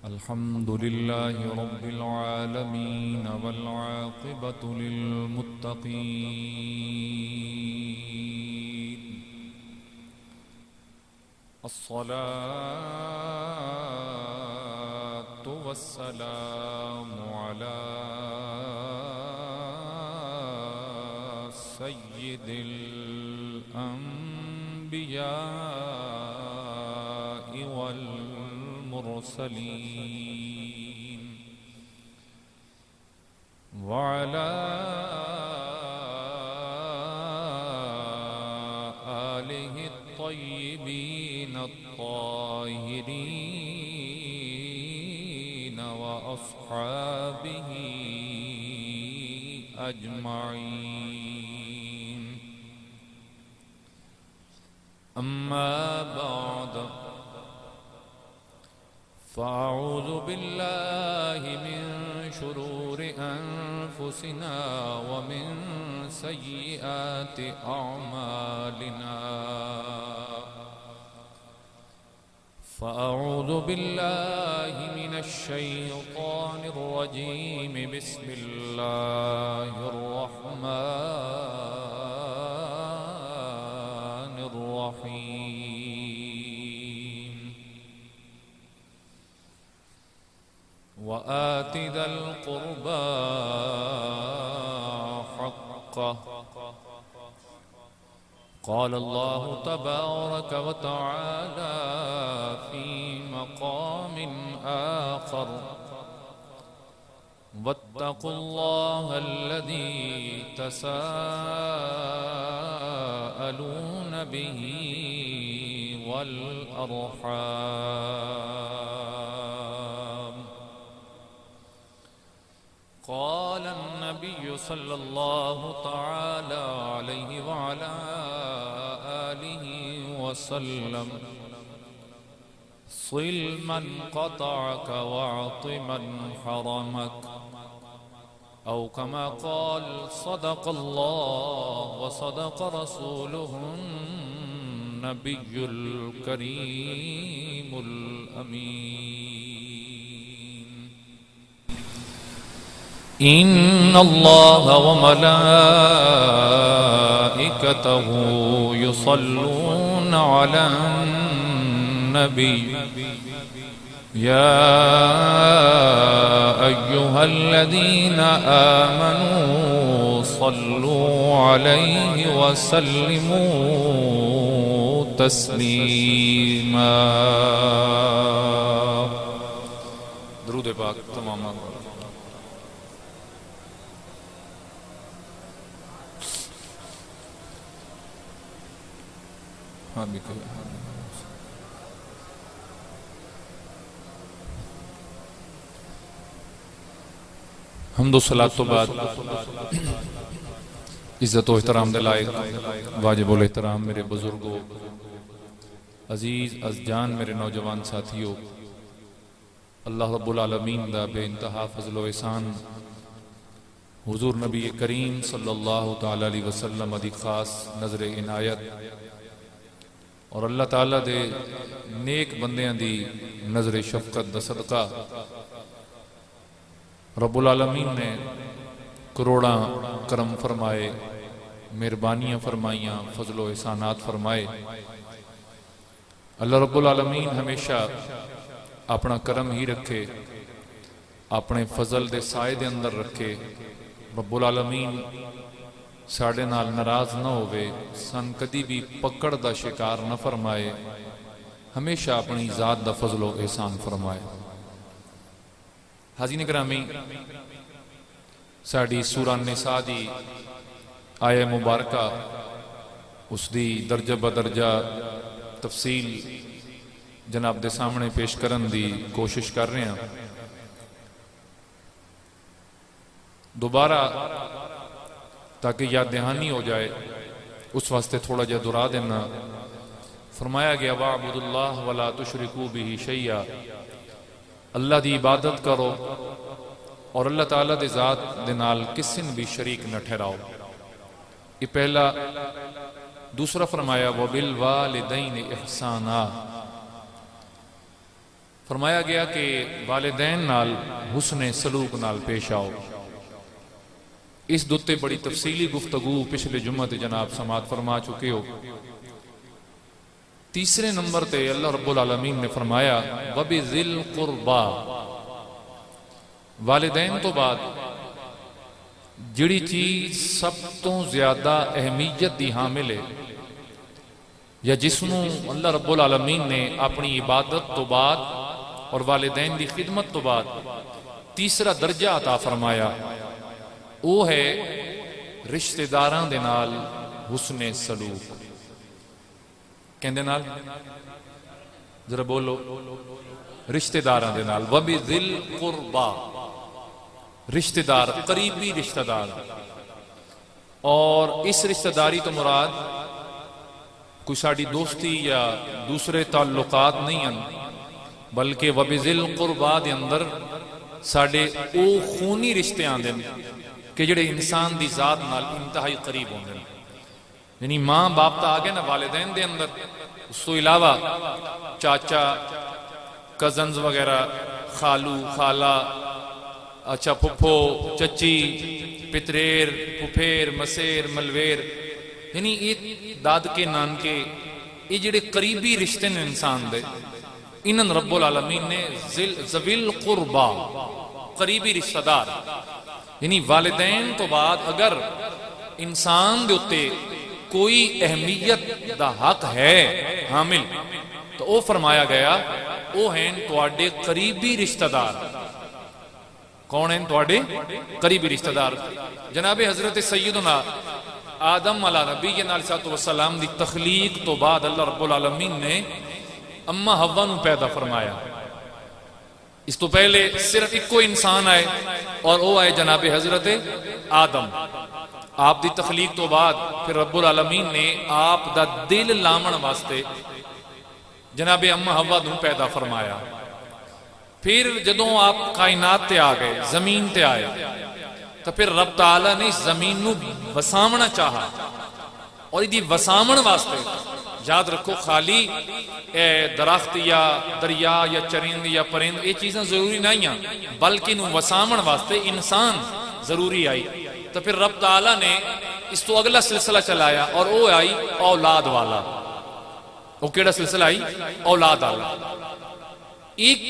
अल्हम्दुलिल्लाहि रब्बिल आलमीन वल आक़िबतु लिल मुत्तक़ीन। अस्सलातु वस्सलामु अला सय्यिदिल अंबिया वल मुरसलीन व अला आलिहि त्तय्यिबीन त्ताहिरीन व अस्हाबिही अजमईन। अम्मा बाद फ़अऊज़ु बिल्लाहि मिन शुरूरि अनफुसिना व मिन सय्यिआति अअमालिना। फ़अऊज़ु बिल्लाहि मिनश शैतानिर रजीम। बिस्मिल्लाहिर रहमानिर रहीम। वआति ज़ल क़ुर्बा हक़्क़ह। क़ाल अल्लाहु तबारक व तआला फ़ी मक़ामिन आख़र वत्तक़ुल्लाहल्लज़ी तसाअलून बिही वल अर्हाम। क़ाल अन्नबिय्यु सल्लल्लाहु तआला अलैहि व अला आलिहि वसल्लम सिल मन क़तअक वअति मन हरमक औ कमा क़ाल सदक़ल्लाहु व सदक़ रसूलुहुन नबियुल करीमुल अमीन। इन्नल्लाह व मलाइकतहु युसल्लूना अलन नबी या अय्युहल्लज़ीना आमनू सल्लू अलैहि व सल्लिमू तस्लीमा। दुरूद पाक तमाम। हाँ भी हम्दो सलात तो बाद इज्जत व एहतराम दे लायक वाजिबुल एहतराम मेरे बुजुर्गों, अजीज अज़जान मेरे नौजवान साथियों, अल्लाह रब्बुल आलमीन दा बेइंतहा फज़ल व एहसान हुजूर नबी करीम सल्लल्लाहु तआला अलैहि वसल्लम दी खास नजर इनायत और अल्लाह ताला दे नेक बंदियां दी नजर शफकत दा सदका रब्बुल आलमीन ने करोड़ा करम फरमाए, मेहरबानियां फरमाइयां, फजलो एहसानात फरमाए। अल्लाह रब्बुल आलमीन हमेशा अपना करम ही रखे, अपने फजल दे साए दे अंदर रखे। रब्बुल आलमीन साढ़े नाल नाराज न होवे, सन कदी भी पकड़ दा शिकार न फरमाए, हमेशा अपनी जात दा फजलो एहसान फरमाए। हाज़रीन गिरामी, साड़ी सूरा निसा दी आया मुबारका उसदी दर्जा बदर्जा तफसील जनाब दे सामने पेश करन दी कोशिश कर रहे हैं। दोबारा ताकि याद दहानी हो जाए उस वास्ते थोड़ा जा दुरा देना। फरमाया गया वाबुदुल्लाह वला तुशरिकू बिही शैया, अल्लाह दी इबादत करो और अल्लाह ताला दे ज़ात दे नाल किसी ने भी शरीक न ठहराओ। ये पहला। दूसरा फरमाया वबिल वालिदैन इहसाना, फरमाया गया कि वालिदैन नाल हुस्ने सलूक नाल पेश आओ। इस दुत्ते बड़ी तफसीली गुफ्तगू पिछले जुम्मे ते जनाब समात फरमा चुके हो। तीसरे नंबर ते अल्लाह रब्बुल आलमीन ने फरमाया वबिज़िल कुर्बा, वालिदैन तो बाद जिहड़ी चीज सब तो ज्यादा अहमियत दी हामिल है या जिसनों अल्लाह रब्बुल आलमीन ने अपनी इबादत तो बाद और वालिदैन दी खिदमत तो बाद तीसरा दर्जा अता फरमाया, वो है रिश्तेदारां दे नाल हुस्ने सलूक। कहंदे नाल जरा बोलो, रिश्तेदारां दे नाल। वबिज़िल कुर्बा, रिश्तेदार, करीबी रिश्तेदार। और इस रिश्तेदारी तो मुराद कोई साड़ी दोस्ती या दूसरे ताल्लुकात नहीं हैं, बल्कि वबिज़िल कुर्बा दे अंदर साडे ओ खूनी रिश्ते आंदे कि जिहड़े इंसान दी जात नाल इंतहाई करीब होंदे ने। यानी मां बाप तो आ गए ना वालिदैन दे अंदर, उस तो इलावा चाचा, कजन्स वगैरह, खालू, खाला, अच्छा फुफो, चची, पितरेर, फुफेर, मसेर, मलवेर, यानी ये दादके नानके, ये जिहड़े करीबी रिश्ते ने इंसान दे, इन्हन रब्बुल आलमीन ने ज़विल कुर्बा, करीबी रिश्तेदार, यानी वालिदैन तो बाद अगर इंसान दे उत्ते कोई अहमियत दा हक है हामिल, तो वो फरमाया गया वो हैं तुहाडे करीबी रिश्तेदार। कौन हैं तुहाडे करीबी रिश्तेदार? जनाबे हजरत सैयदना आदम अलैहिस्सलाम दी तखलीक तो बाद अल्लाह रब्बुल आलमीन ने अम्मा हव्वा नू पैदा फरमाया। इस तो पहले सिर्फ इको इंसान आए और वो आए जनाबे हजरत आदम। आप दी तखलीक तो बाद फिर रब्बुल आलमीन ने आप दा दिल लामण वास्ते जनाबे अम्मा हव्वा नू पैदा फरमाया। फिर जदों आप कायनात ते आ गए, जमीन ते आए, तो फिर रब ताला ने इस जमीन नू वसावना चाहा और इदी वसावण वास्ते याद रखो खाली दरख्त या दरिया या चरिंद या परिंद ये चीजें जरूरी नहीं है, बल्कि नू वसावण वास्ते इंसान जरूरी आई। तो फिर रब ताला ने इस तो अगला सिलसिला चलाया और वो आई औलाद वाला। वो केड़ा सिलसिला आई? औलाद वाला। एक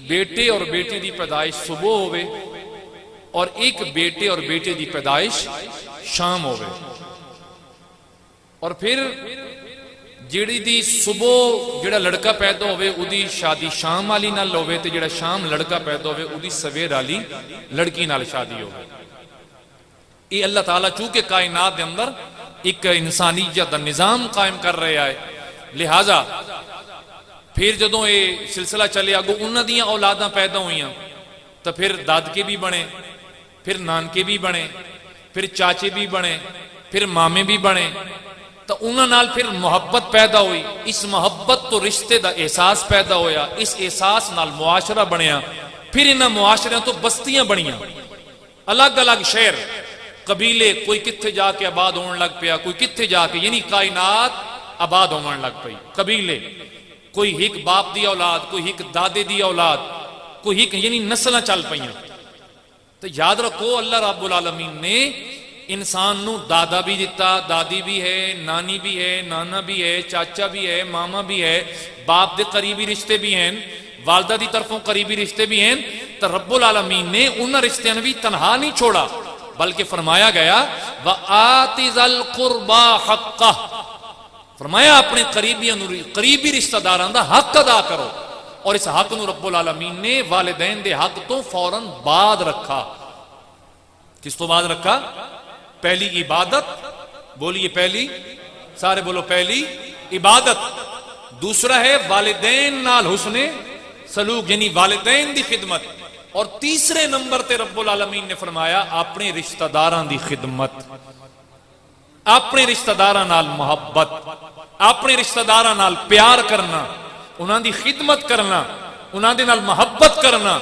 बेटे और बेटी की पैदाइश सुबह होवे और एक बेटे और बेटे की पैदाइश शाम होवे। और फिर जिहड़ी दी सुबह जिहड़ा लड़का पैदा होवे उदी शादी शाम वाली नाल होवे ते जिहड़ा शाम लड़का पैदा होवे उदी सवेर वाली लड़की नाल शादी होवे। ये अल्लाह ताला चूंकि कायनात दे अंदर एक इंसानियत दा निजाम कायम कर रहा है, लिहाजा फिर जदों ये सिलसिला चले अगो उन्हां दियां औलादां पैदा हुईयां तो फिर दादके भी बने, फिर नानके भी बने, फिर चाचे भी बने, फिर मामे भी बने। तो उन्हां नाल फिर मुहब्बत पैदा हुई। इस मुहब्बत तो रिश्ते दा एहसास पैदा होया, इस एहसास नाल मुआशरा बनिया। फिर इन्हां मुआशरियां तो बस्तियां बनियां, अलग अलग शहर, कबीले, कोई कित्थे जाके आबाद होने लग पिया, कोई कित्थे जाके, यानी कायनात आबाद होने लग पई। कबीले, कोई हिक बाप दी औलाद, कोई हिक दादे दी औलाद, कोई हिक, यानी नस्लां चल पईयां। तो याद रखो अल्लाह रब्बुल आलमीन ने इंसान नू दादा भी दिता, दादी भी है, नानी भी है, नाना भी है, चाचा भी है, मामा भी है, बाप दे करीबी रिश्ते भी हैं, वालदा दी तरफों करीबी रिश्ते भी हैं। तो रब्बुल आलमीन ने उन्हां रिश्तियां भी तनहा नहीं छोड़ा, बल्कि फरमाया गया व आतिज़ल कुर्बा हक्का, फरमाया अपने करीबी रिश्तेदारां दा हक अदा करो। और इस हक नू रब्बुल आलमीन ने वालिदैन दे हक तो फौरन बाद रखा। किस तो बाद रखा? पहली इबादत, बोलिए पहली, सारे बोलो पहली इबादत। दूसरा है वालिदैन नाल हुस्ने सलूक, यानी वालिदैन दी खिदमत। और तीसरे नंबर ते रब्बुल आलमीन ने फरमाया अपने रिश्तेदारां दी खिदमत, अपने रिश्तेदारां नाल मुहब्बत, अपने रिश्तेदारां नाल प्यार करना, उन्हां दी खिदमत करना, उन्हां दे नाल मुहब्बत करना,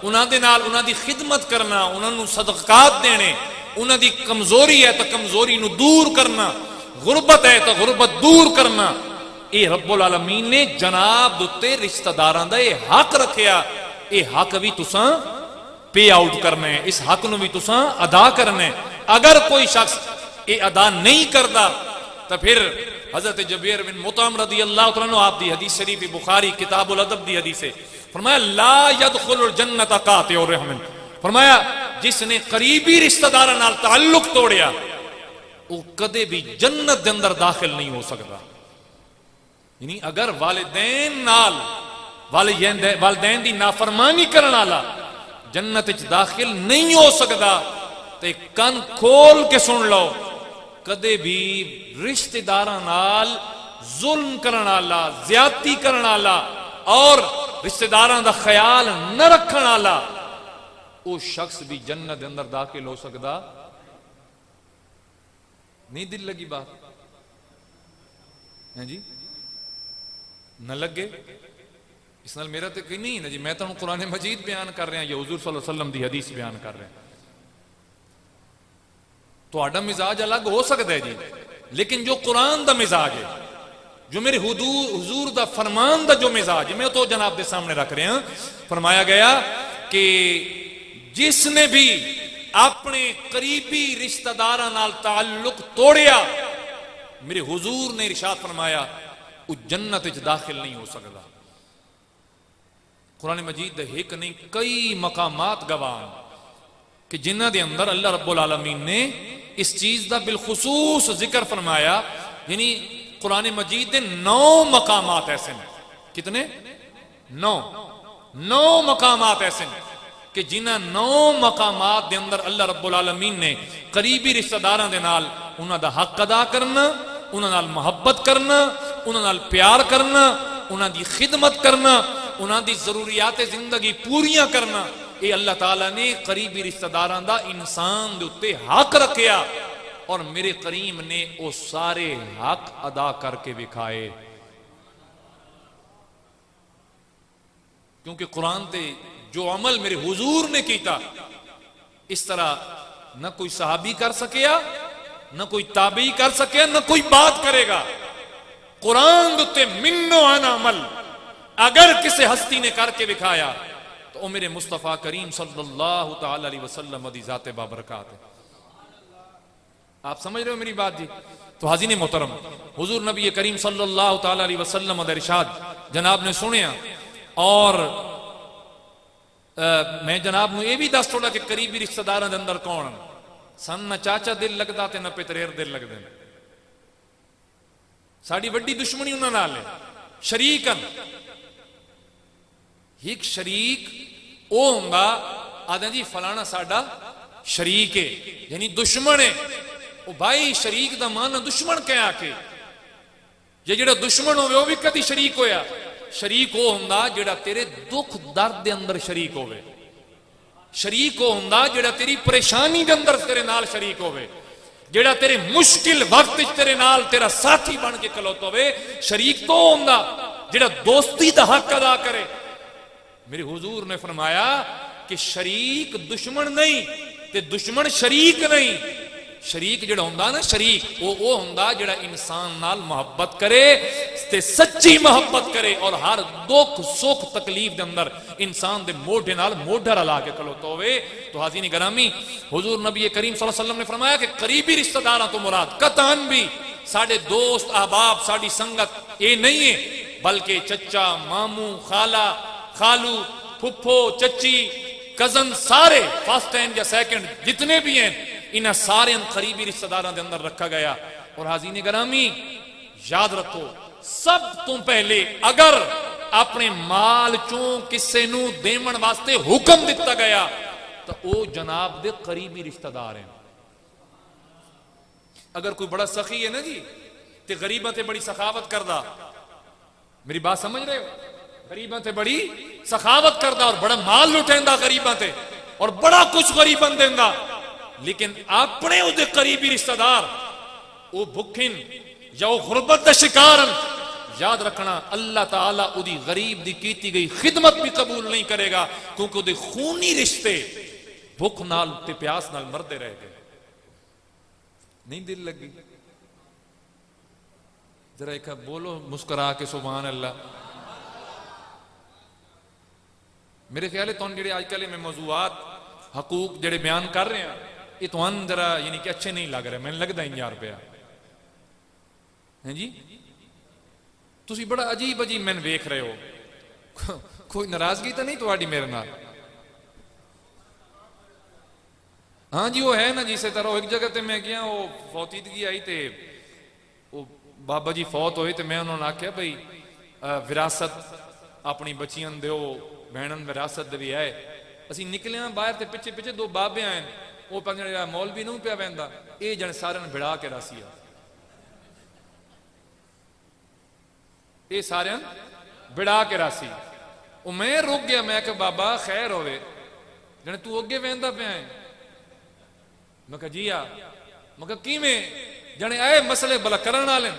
उन्हां दे नाल उन्हां दी खिदमत करना, उन्हां नू सदकात देने, उन्हां दी कमजोरी है तो कमजोरी नू दूर करना, गुरबत है तो गुरबत दूर करना। ये रब्बुल आलमीन ने जनाब उत्ते रिश्तेदारां दा ये हक रखिया, ये हक भी तुसां पे आउट करना है, इस हक नूं भी तुसां अदा करना है। अगर कोई शख्स ये अदा नहीं करता तो फिर हजरत जबीर बिन मुतअम रदी अल्लाह तआला अन्हु आप दी हदीस शरीफ बुखारी किताबुल अदब दी हदीस है, फरमाया ला यदखुलुल जन्नत कातिउर रहमन, फरमाया जिसने करीबी रिश्तेदारां नाल ताल्लुक तोड़िया वो कदे भी जन्नत के अंदर दाखिल नहीं हो सकता। यानी अगर वालिदैन नाल वालिदैन दी नाफरमानी करने वाला जन्नत च दाखिल नहीं हो सकता, तो कन खोल के सुन लो, कदे भी रिश्तेदारां नाल जुल्म करने वाला, ज्यादती करने वाला और रिश्तेदारां दा ख्याल न रखने वाला वो शख्स भी जन्नत के अंदर दाखिल हो सकता नहीं। दिल लगी बात है जी, न लगे इस नाल मेरा तो कोई नहीं ना जी, मैं तो कुरान मजीद बयान कर रहा या हुजूर सल्लल्लाहु अलैहि वसल्लम दी हदीस बयान कर रहा। तो मिजाज अलग हो सकता है जी, लेकिन जो कुरान दा मिजाज है, जो मेरे हुजूर दा फरमान दा जो मिजाज है, मैं तो जनाब के सामने रख रहा हूं। फरमाया गया कि जिसने भी अपने करीबी रिश्तेदारां नाल ताल्लुक तोड़िया, मेरे हुजूर ने इरशाद फरमाया वो जन्नत च दाखिल नहीं हो सकता। कुरान मजीद दे एक नहीं कई मकामात गवाह कि जिन्हां दे अंदर अल्लाह रब्बुल आलमीन ने इस चीज का बिलखुसूस जिक्र फरमाया। यानी कुरान मजीद के 9 मकामात ऐसे हैं, कितने 9 मकामात ऐसे हैं कि जिन्हां 9 मकामात के अंदर अल्लाह रब्बुल आलमीन ने करीबी रिश्तेदारां दे नाल उन्हां दा हक अदा करना, उन्हां नाल मोहब्बत करना, उन्हां नाल प्यार करना, उन्हां दी खिदमत करना, उन्हां दी जरूरियात जिंदगी पूरियां करना, ये अल्लाह ताला ने करीबी रिश्तेदारां दा इंसान दे उत्ते हक रखिया और मेरे करीम ने वो सारे हक अदा करके विखाए। क्योंकि कुरान ते जो अमल मेरे हुजूर ने किया इस तरह न कोई सहाबी कर सकिया, न कोई ताबी कर सके, न कोई बात करेगा। कुरान उत्ते मिन्नो आना अमल अगर किसी हस्ती ने करके दिखाया तो वो मेरे मुस्तफा करीम सल्लल्लाहु तआला अलैहि वसल्लम दी जाते बाबरकात है। आप समझ रहे हो मेरी बात जी? तो हाज़िन मोहतरम, हुजूर नबी करीम सल्लल्लाहु तआला अलैहि वसल्लम दा इरशाद जनाब ने सुनिया और मैं जनाब नूं यह भी दस छोड़ा कि करीबी रिश्तेदारां दे अंदर कौन सन न चाचा दिल लगदा ते न पितरेर दिल लगदे। साडी वड्डी दुश्मनी उन्हां नाल है, शरीकन। एक शरीक ओ हुंदा आदा जी फलाना साडा शरीक है, यानी दुश्मन है। ओ भाई शरीक दा मान दुश्मन कह आके, जे जेड़ा दुश्मन होवे ओ भी कदी शरीक होया। शरीक ओ हुंदा जेड़ा तेरे दुख दर्द दे अंदर शरीक होवे। शरीक ओ हुंदा जेड़ा तेरी परेशानी दे अंदर तेरे नाल शरीक होवे, जेड़ा तेरे मुश्किल वक्त तेरे नाल तेरा साथी बन के खलोता होवे। शरीक तो हुंदा जेड़ा दोस्ती दा हक अदा करे। मेरे हुजूर ने फरमाया कि शरीक दुश्मन नहीं ते दुश्मन शरीक नहीं। शरीक जेड़ा हुंदा ना, शरीक वो हुंदा जेड़ा इंसान नाल मोहब्बत करे ते सच्ची मोहब्बत करे और हर दुख सुख तकलीफ दे अंदर इंसान दे मोढे नाल मोढा रला के खलोता होवे। तो हाज़िन गिरामी, हुजूर नबी करीम सल्लल्लाहु अलैहि वसल्लम ने फरमाया कि करीबी रिश्तेदारां तो मुराद कतन भी साडे दोस्त अहबाब साडी संगत ये नहीं है, बल्कि चचा मामू खाला खालू फुफो चची कजन सारे फर्स्ट एंड या सेकंड जितने भी हैं इन्हें सारे करीबी रिश्तेदारों के अंदर रखा गया। और हाज़िन गिरामी याद रखो, सब तो पहले अगर अपने माल चों किसी नूं देवन वास्ते हुक्म दिता गया तो वो जनाब दे करीबी रिश्तेदार हैं। अगर कोई बड़ा सखी है ना जी ते गरीबां ते बड़ी सखावत करदा, मेरी बात समझ रहे हो? गरीबां ते बड़ी सखावत करदा और बड़ा माल लुटेंदा गरीबां ते और बड़ा कुछ गरीबां देंदा, लेकिन अपने उहदे करीबी रिश्तेदार वो भुखिन या वो गुरबत का शिकार, याद रखना अल्लाह ताला उदी गरीब दी कीती गई खिदमत भी कबूल नहीं करेगा, क्योंकि उहदे खूनी रिश्ते भुख नाल ते प्यास नाल मरदे रह गए। नहीं दिल लगी? जरा एक बोलो मुस्कुरा के सुभान अल्लाह। मेरे ख्याल है तुम जेडे अजकल में मौजूआत हकूक जेडे बयान कर रहे हैं ये तुम जरा यानी कि अच्छे नहीं लग रहे, मैंने लगता ही यार रुपया है जी। तुसी बड़ा अजीब अजीब मैंने वेख रहे हो, कोई नाराजगी तो नहीं थोड़ी मेरे नाल? हाँ जी वो है ना, जिस तरह एक जगह ते मैं गया, वो फौतीदगी आई ते वो बाबा जी फौत होए ते मैं उन्होंने आख्या भाई विरासत अपनी बच्चियां दो, भैनन विरासत भी है। असी निकले बाहर ते पिछे पिछे दो बाबे आए, वो जरा मौलवी नूं पिया वहंदा, ये जन सारे भिड़ा के रासी आ, ये सारे भिड़ा के रासी। वो मैं रुक गया, मैं कहा बाबा खैर होवे, जने तू अगे वहंदा पिया है? मैं कहा जी आ। मैं कहा किवें? जने आए मसले भला करन वाले।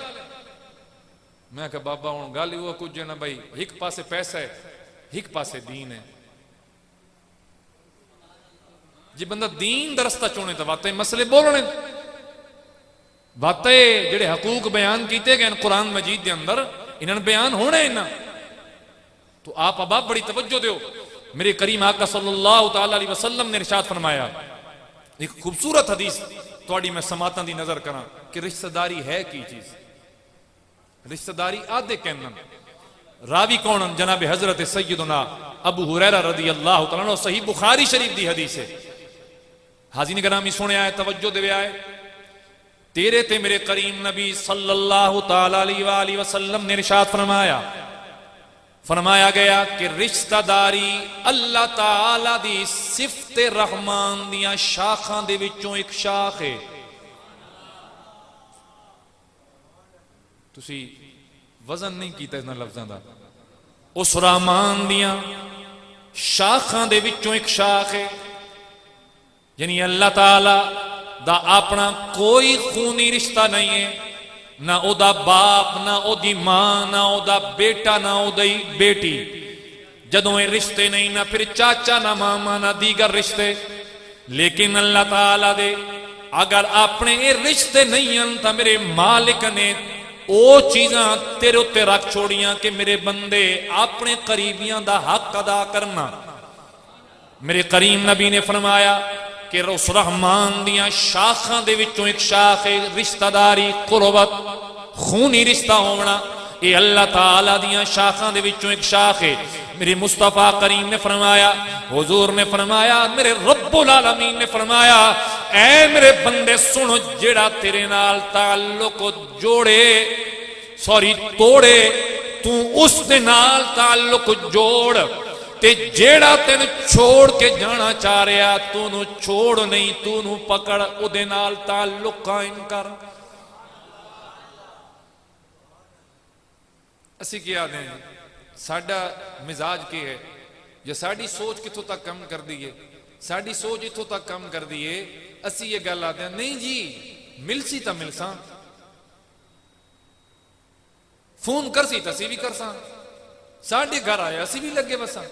मैं कहा बाबा हुण गल वो कुछ ना भाई, एक पासे पैसा है एक पासे दीन है। जे बंदा दीन दा रस्ता चुने तो वाकई मसले बोलने, वाकई जेडे हकूक बयान किए गए कुरान मजीद के अंदर इन्होंने बयान होने इन्ना। तो आप अब बड़ी तवज्जो दो। मेरे करीम आका सल्लल्लाहु तआला अलैहि वसल्लम ने इरशाद फरमाया, एक खूबसूरत हदीस थोड़ी मैं समातां दी नजर करा कि रिश्तेदारी है की चीज। रिश्तेदारी आदे कहना, रावी कौन? जनाब हजरत सैयदना अबू हुरैरा रदी अल्लाह तआला अन्हु, सही बुखारी शरीफ दी हदीस है। हाज़िन गिरामी सुनिया है, तवज्जो देवे आए। तेरे ते मेरे करीम नबी सल्लल्लाहु तआला अलैहि वसल्लम ने इरशाद फरमाया, फरमाया गया कि रिश्तेदारी अल्लाह ताला दी सिफते रहमान दियां शाखां दे विचों एक शाख है। तुसी वजन नहीं कीता इन्हां लफ्जां दा। उस रहमान दियां शाखां दे विचों एक शाख है, यानी अल्लाह ताला दा अपना कोई खूनी रिश्ता नहीं है, ना ओदा बाप, ना ओदी मां, ना ओदा बेटा, ना ओदी बेटी। जदों ये रिश्ते नहीं, ना फिर चाचा, ना मामा, ना दीगर रिश्ते। लेकिन अल्लाह ताला दे अगर अपने ये रिश्ते नहीं हैं तो मेरे मालिक ने ओ चीज़ां तेरे उत्ते रख छोड़ियां कि मेरे बंदे अपने करीबियां दा हक अदा करना। मेरे करीम नबी ने फरमाया कि उस रहमान दियां शाखां दे विचों एक शाख है रिश्तेदारी, कुर्बत, खूनी रिश्ता होना। ये अल्लाह ताला दियां शाखां दे विचों एक शाख है। मेरे मुस्तफा करीम ने फरमाया, हुजूर ने फरमाया, मेरे रब्बुल आलमीन ने फरमाया, ऐ मेरे बंदे सुनो, जेड़ा तेरे नाल ताल्लुक जोड़े, सॉरी तोड़े, तू उस दे नाल ताल्लुक जोड़, ते जेड़ा तेन छोड़ के जाना चाह रहा तू छोड़ नहीं, तू पकड़, उदे नाल ताल्लुक कायम कर। असी क्या आदे हैं, साडा मिजाज की है, या साड़ी सोच कितों तक कम कर दी है, साड़ी सोच इतों तक कम कर दी है। असी ये गल आते हैं, नहीं जी मिलसी तो मिलसा, फोन कर सी तो असी भी कर सा, साढ़े घर आया असी भी लगे बसा।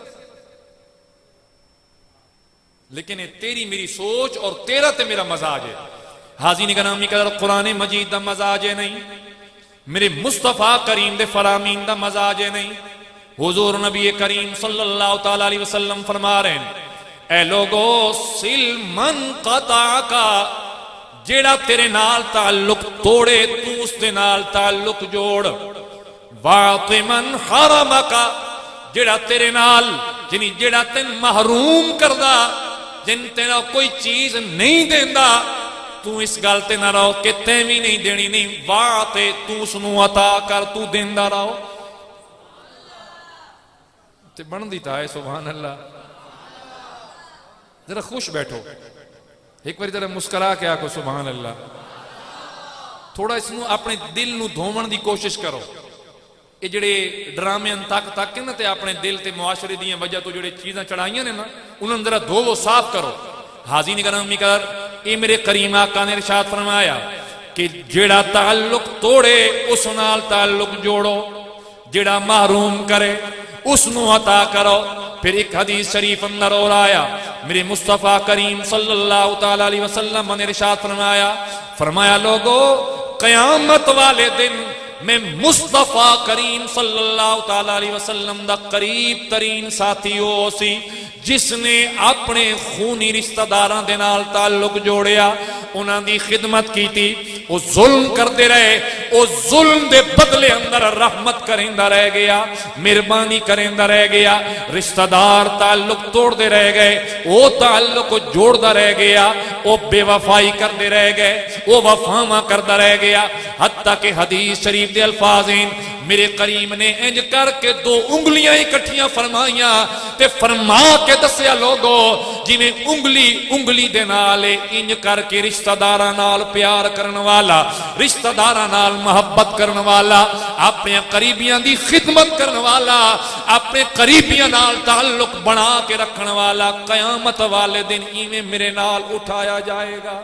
लेकिन ये तेरी मेरी सोच और तेरा ते मेरा मजाज है। हाज़िन गिरामी कदर कुरान मजीद दा मजाज है नहीं, मेरे मुस्तफा करीम दे फरामीन दा मजाज है नहीं। हुजूर नबी करीम सल्लल्लाहु तआला अलैहि वसल्लम फरमा रहे हैं, ऐ लोगो सिल मन कता का, जेड़ा तेरे नाल ताल्लुक तोड़े तू उस दे नाल ताल्लुक जोड़। वातिमन हरमका, जेड़ा तेरे नाल जिनी जेड़ा तेन महरूम करदा, जिन तेरा कोई चीज नहीं देंदा, तू इस गल ते ना रहो कि तैं भी नहीं देनी, नहीं वाह ते तू उसनू अता कर, तू देंदा रहो। ते बनदी ता है सुभान अल्लाह। जरा खुश बैठो, एक बार जरा मुस्कुरा के आखो सुभान अल्लाह। थोड़ा इसनू अपने दिल नू धोवन दी कोशिश करो। ये जेडे ड्रामे तक तक ना ते अपने दिल ते मुआशरे दी वजह तो जेडे चीज़ां चढ़ाइयां ने ना, उन्होंने जरा धोवो, साफ करो। हाज़िन गिरामी कर, ये मेरे करीम आका ने इरशाद फरमाया कि जेड़ा ताल्लुक तोड़े उस नाल ताल्लुक जोड़ो, जेड़ा महरूम करे उसनू अता करो। फिर एक हदीस शरीफ अंदर और आया, मेरे मुस्तफा करीम सल्लल्लाहु तआला अलैहि वसल्लम ने इरशाद फरमाया, फरमाया लोगो कयामत वाले दिन मैं मुस्तफा करीम सल्लल्लाहु तआला अलैहि वसल्लम दा करीब तरीन साथी हो सी जिसने अपने खूनी रिश्तेदारां दे नाल ताल्लुक जोड़िया, उन्हां दी खिदमत की थी। वो जुल्म करते रहे, वो जुल्म दे बदले अंदर रहमत करेंदा रह गया, मेहरबानी करेंदा रह गया। रिश्तेदार ताल्लुक तोड़ते रह गए, वो ताल्लुक जोड़ता रह गया। वो बेवफाई करते रह गए, वो वफावा करता रह गया। हत्ता के हदीस शरीफ दे अल्फाज मेरे करीम ने इंज करके दो उंगलियां इकट्ठियां फरमाइया ते फरमा के दसिया लोगो जिवें उंगली उंगली दे नाल इंज करके रिश्तेदारां नाल प्यार करने वाला, रिश्तेदारां नाल मोहब्बत करने वाला, अपने करीबियां दी खिदमत करने वाला, अपने करीबियां नाल ताल्लुक बना के रखने वाला कयामत वाले दिन इवें मेरे नाल उठाया जाएगा।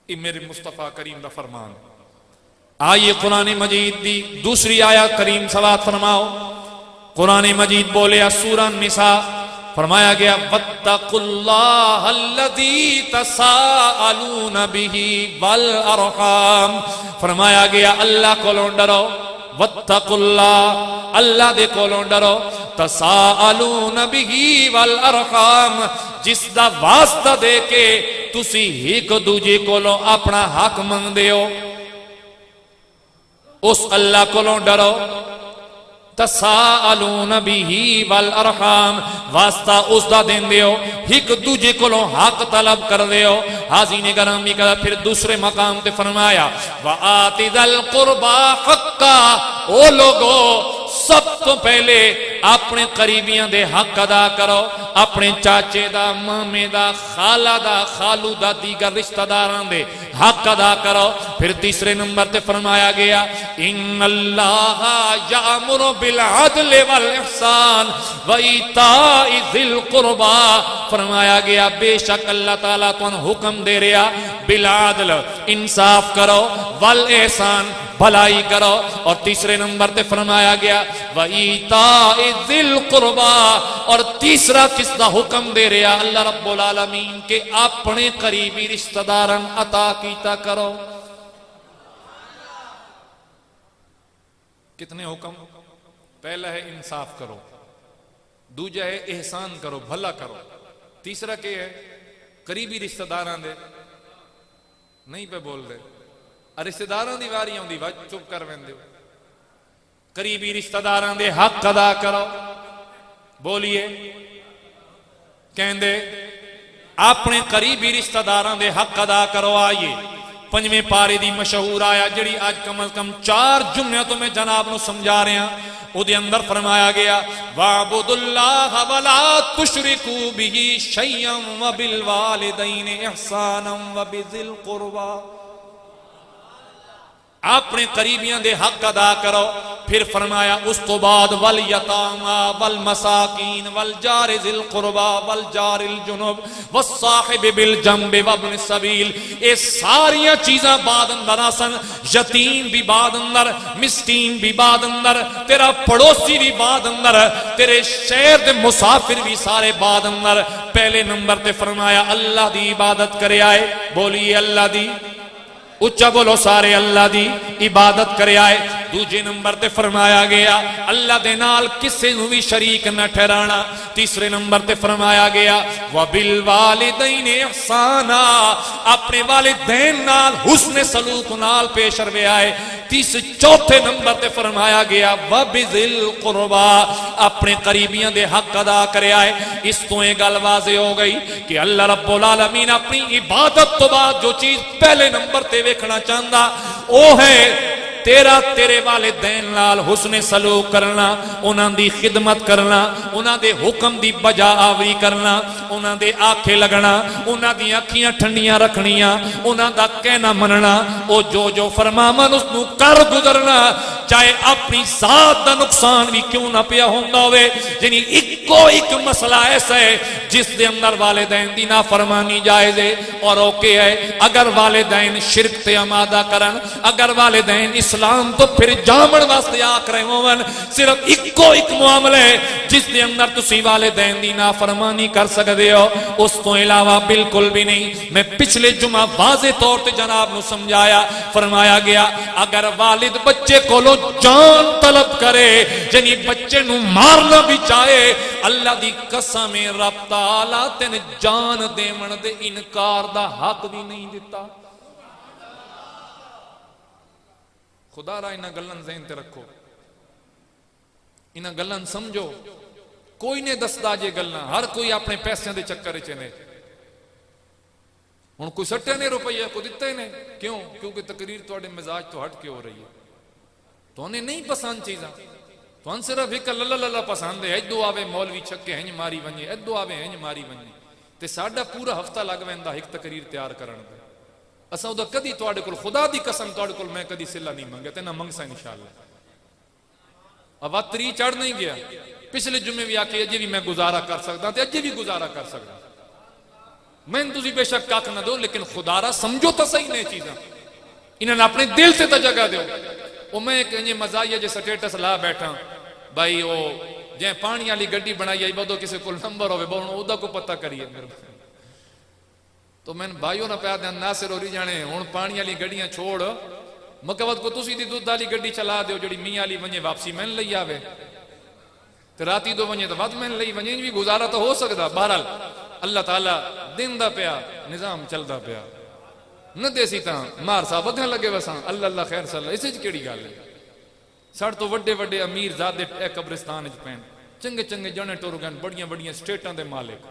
मेरे मुस्तफा करीम दा फरमान। आइए कुरान मजीद दी दूसरी आयत करीम सवात फरमाओ। कुरान मजीद बोले सूरा निसा फरमाया गया वत्तकुल्लाह अल्लज़ी तसाअलूना बिही वल अरहम। फरमाया गया अल्लाह कोलों डरो, वत्तकुल्लाह अल्लाह दे कोलों डरो, तसाअलूना बिही वल अरहम जिसदा वास्ता दे के तुसी एक दूजे कोलों अपना हक मंगदे हो, उस अल्लाह कोलों डरो। तसाअलूना बिही वल अरहम वास्ता उसदा देंदे हो, एक दूजे कोलों हक तलब करदे हो। हाज़ीन गरामी का फिर दूसरे मकाम ते फरमाया व आतिदल कुर्बा हक्का। ओ लोगो सब तो पहले अपने करीबियां दे हक अदा करो, अपने चाचे दा, मामे दा, खाला दा, खालू दा, दीगर रिश्तेदारां दे हक अदा करो। फिर तीसरे नंबर ते फरमाया गया इन्नल्लाह यामुरु बिल अदल वल इहसान व इताई ज़िल कुर्बा। फरमाया गया बेशक अल्लाह ताला तुहानू हुक्म दे रहा बिल अदल इंसाफ करो, वल एहसान भलाई करो। और तीसरे नंबर ते फरमाया गया व इताई ज़िल कुर्बा। और तीसरा किसका हुक्म दे रहा अल्लाह रब्बुल आलमीन के अपने करीबी रिश्तेदारां अता कीता करो। कितने हुक्म? पहला है इंसाफ करो, दूजा है एहसान करो, भला करो, तीसरा क्या है करीबी रिश्तेदारां दे नहीं पे बोल रहे, रिश्तेदारां दी वारी आउंदी वा चुप कर वेंदे हो। करीबी रिश्तेदारां दे हक अदा करो। बोलिए कहंदे अपने करीबी रिश्तेदारां दे हक अदा करो। आइए पंजवें पारे दी मशहूर आया जिहड़ी आज कम अज कम 4 जुम्मों तो मैं जनाब नूं समझा रहा, उहदे अंदर फरमाया गया वाबुदुल्लाह वला तुशरिकू बिही शैअन व बिल वालिदैनि इहसानन व बिज़िल कुर्बा। अपने करीबियां दे हक अदा करो। फिर फरमाया उस तो बाद वल यतामा वल मसाकीन वल जार ज़िल कुर्बा वल जारिल जुनुब वस साहिब बिल जंब व इब्न सबील। ये सारियां चीज़ां बाद अंदर आसन। यतीम भी बाद अंदर, मिस्कीन भी बाद अंदर, तेरा पड़ोसी भी बाद अंदर, तेरे शहर दे मुसाफिर भी सारे बाद अंदर। पहले नंबर ते फरमाया अल्लाह दी इबादत करे आए। बोलिए अल्लाह दी, उच्चा बोलो सारे अल्लाह दी इबादत करे आए। दूजे नंबर ते फरमाया गया अल्लाह दे नाल किसे नूं भी शरीक न ठहराना। तीसरे नंबर ते फरमाया गया व बिल वालिदैनि इहसाना, अपने वालिदैन नाल हुस्न सलूक नाल पेश रवे आए। चौथे नंबर ते फरमाया गया व बिज़िल कुर्बा, अपने करीबियां दे हक अदा करे आए। इस तो ये गल वाज़े हो गई कि अल्लाह रब्बुल आलमीन अपनी इबादत तो बाद जो चीज पहले नंबर ते वेखना चाहता वो है तेरा तेरे वालिदैन नाल हुस्न सलूक करना, उन्हां दी खिदमत करना, उन्हां दे हुक्म दी बजा आवरी करना, उन्हां दे आखे लगना, उन्हां दी अखियां ठंडियां रखनियां, उन्हां दा कहना मनना, ओ जो जो फरमावन उसनूं कर गुजरना, चाहे अपनी जात दा नुकसान भी क्यों ना पिया होंदा होवे। यानी इक्को एक मसला ऐसा है जिस दे अंदर वालिदैन दी नाफरमानी जायज़ है और ओके है। अगर वालिदैन शिरक ते आमादा करन, अगर वालिदैन इस इस्लाम तो फिर जामन वास्ते आख रहे होवन सिर्फ इको एक मामला है जिस दे अंदर तुसी वालिदैन दी नाफरमानी कर सकदे हो, उस तो इलावा बिल्कुल भी नहीं। मैं पिछले जुमा वाज़े तौर ते जनाब नु समझाया, फरमाया गया अगर वालिद बच्चे कोलो जान तलब करे यानी बच्चे नु मारना भी चाहे, अल्लाह दी कसम रब ताला तेन जान देवन दे इनकार दा हक भी नहीं दिता। खुदा रा इन्हां गल्लां ज़हन ते रखो, इन्हां गल्लां समझो। कोई नहीं दसदा जे गल्लां, हर कोई अपने पैसों के चक्कर च ने। हुण कोई सट्टे ने रुपया को दिता ही नहीं, क्यों? क्योंकि तकरीर तुहाडे मिजाज तो हट के हो रही है, तुहानू नहीं पसंद चीज़ां, तुहानू सिर्फ एक लला लला पसंद है। इदो आवे मौलवी छक्के इंज मारी वंजे, इदो आवे इंज मारी वंजे, ते साडा पूरा हफ्ता लग वैंदा एक तकरीर तैयार करन दे। असां उदा कदी तुहाडे कोल, खुदा दी कसम तुहाडे कोल मैं कदी सिला नहीं मंगे ते ना मंगसा इंशाअल्लाह। अब तरी चढ़ नहीं गया, पिछले जुम्मे भी आके अजे भी मैं गुजारा कर सकता, अजे भी गुजारा कर सकता। मैं तुझी बेशक कख ना दो, लेकिन खुदारा समझो तो सही ने चीज़ां, इन्होंने अपने दिल से तो जगह दो। वो मैं एक मजाइया जो स्टेटस ला बैठा भाई, वो जे पानी वाली गड्डी बनाई आई बदो किसी को नंबर होदा को पता करिए। तो मैंने भाइयों ना प्यार ध्यान नासिर होरी जाने हूँ पानी वाली गड्डियां छोड़, मकवत को तुसी दी दूध वाली गड्डी चला दो जी मी वाली वजे वापसी मैंने लई आवे, तो राती दो वजे तो वध मैंने लई वजे भी गुजारा तो हो सकता। बहरहाल अल्लाह ताला देंदा पिया, निजाम चलता पिया, न देसी ता मार साहब अगन लगे वसा अल्लाह अल्लाह खैर सल्ला। इस केड़ी गल है? साढ़े तो वड्डे वड्डे अमीर ज़ादे कब्रिस्तान च पैन, चंगे चंगे जने टुर गए, बड़िया बड़िया स्टेटां दे मालिक,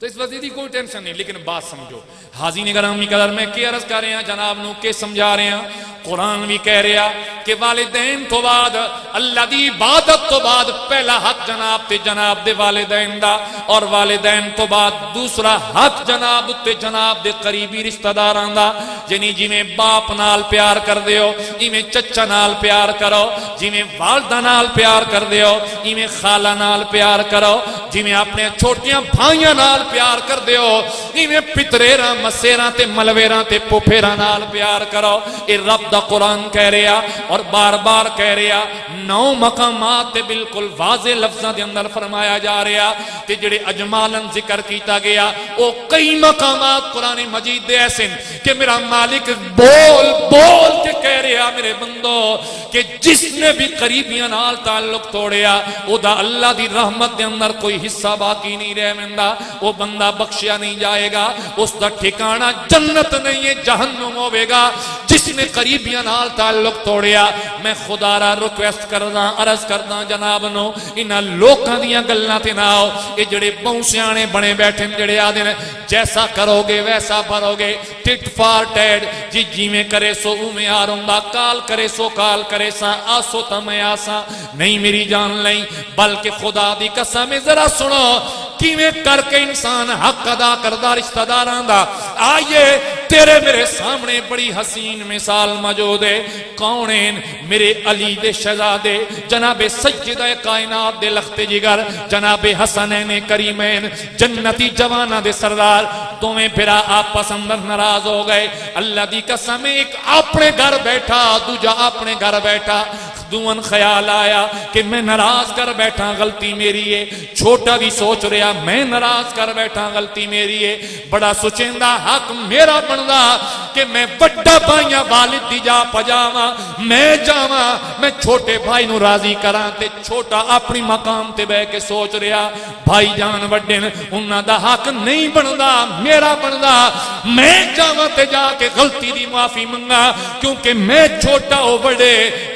तो इस वजह की कोई टेंशन नहीं। लेकिन बात समझो, हाज़रीन गिरामी कदर मैं के अर्ज कर रहा जनाब नू के समझा रहा, कुरान भी कह रहा कि वालिदैन तो बाद अल्लाह दी इबादत तो बाद पहला हक जनाब ते जनाब दे वालिदैन दा, और वालिदैन तो बाद दूसरा हक जनाब ते जनाब दे करीबी रिश्तेदारां दा। यानी जिवें बाप नाल प्यार कर दे हो, इवें चचा नाल प्यार करो, जिवें वालदा नाल प्यार कर दे हो, इवें खाला नाल प्यार करो, जिवें अपने छोटियां भाइयां नाल प्यार कर दे हो, इवें पितरेरा मसेरा ते मलवेरा ते पुफेरा नाल प्यार करो। ये रब दा कुरान कह रहा और बार बार कह रहा, 9 मकामात ते बिल्कुल वाज़े लफ्ज़ां दे अंदर फरमाया जा रहा ते जिहड़े अजमालन जिक्र किया गया वो कई मकामात कुरान मजीद दे ऐसे कि मेरा मालिक बोल बोल के कह रहा मेरे बंदो कि जिसने भी करीबियां नाल ताल्लुक तोड़िया ओदा अल्लाह दी रहमत दे अंदर कोई हिस्सा बाकी नहीं रह वेंदा, वो बंदा बख्शिया नहीं जाएगा, उसका ठिकाना जन्नत नहीं है जहन्नुम होवेगा। जिसने करीबियां नाल ताल्लुक तोड़िया, मैं खुदारा रिक्वेस्ट करदा अर्ज करदा जनाब नो इन्हां लोकां दीयां गल्लां ते ना आओ। ये जिहड़े बहु सियाणे बने बैठे जिहड़े आदे ने जैसा करोगे वैसा भरोगे, टिट फॉर टैट, जी जिवें करे सो उवें हार हुंदा, काल करे सो काल करे सा, आसो तो मैं आसा नहीं मेरी जान नहीं। बल्कि खुदा दी कसम है, जरा सुनो किवें करके इंसान हक अदा करदा रिश्तेदारां दा। आइए तेरे मेरे सामने बड़ी हसीन मिसाल मौजूद है। कौन है? मेरे अली दे शहजादे जनाबे सज्जिदा कायनात दे लखते जिगर जनाबे हसनैन करीमैन जन्नती जवाना दे सरदार, दोवें फिरा आपस अंदर नाराज हो गए। अल्लाह दी कसम, एक अपने घर बैठा, दूजा अपने घर बैठा। दुअन ख्याल आया कि मैं नाराज कर बैठा, गलती मेरी है। छोटा भी सोच रहा मैं नाराज कर बैठा, गलती मेरी है। बड़ा सोचेंदा हक मेरा बनदा कि मैं बड़ा भाइया वालिद दी जा पजावा, मैं जावा, मैं छोटे भाई नू राजी करा, ते छोटा अपनी मकाम ते बह के सोच रहा भाई जान वड्डे ने उन्हां दा हक नहीं बनदा, मेरा बनदा। मैं जावा ते जाके गलती दी माफी मंगा, क्योंकि मैं छोटा हो बड़े।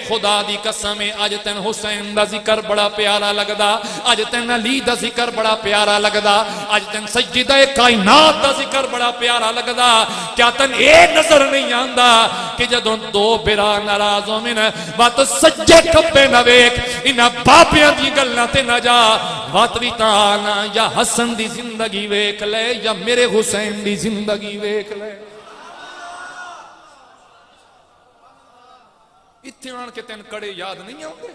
खुदा दी कसम है, अज तेन हुसैन दा जिक्र बड़ा प्यारा लगदा, अज तेन अली दा जिक्र बड़ा प्यारा लगदा, अज तेन सज्जिदा कायनात दा जिक्र बड़ा प्यारा लगदा। क्या तेन ये नजर नहीं आंदा कि जदों दो बिरा नाराज होवन वत सज्जे खब्बे ना वेख, इन्हां बापियां दी गल्लां ते ना जा, वत भी ताना या हसन दी जिंदगी वेख ले या मेरे हुसैन दी जिंदगी वेख ले। इत्थे आन के तेन कड़े याद नहीं आउंदे,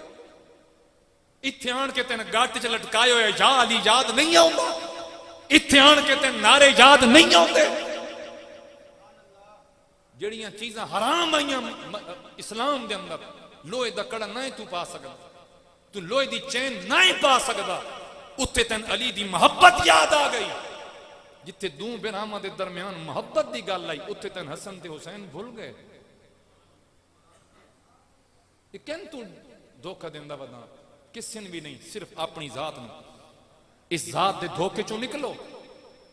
इत्थे आन के तेन गट च लटकाए होए या अली याद नहीं आउंदा, इत्थे आन के तेन नारे याद नहीं आउंदे। जड़ियां चीज़ां हराम आईयां इस्लाम दे अंदर, लोहे दा कड़ा ना तू पा सकदा, तू लोहे दी चैन ना पा सकदा, उत्थे तेन अली दी मोहब्बत याद आ गई। जिथे दो बिरामा दे दरम्यान मोहब्बत दी गल आई, उत्थे तेन हसन ते हुसैन भूल गए। कैन तू धोखा देंदा वदा? किसी ने भी नहीं, सिर्फ अपनी जात में। इस जात दे धोखे चो निकलो,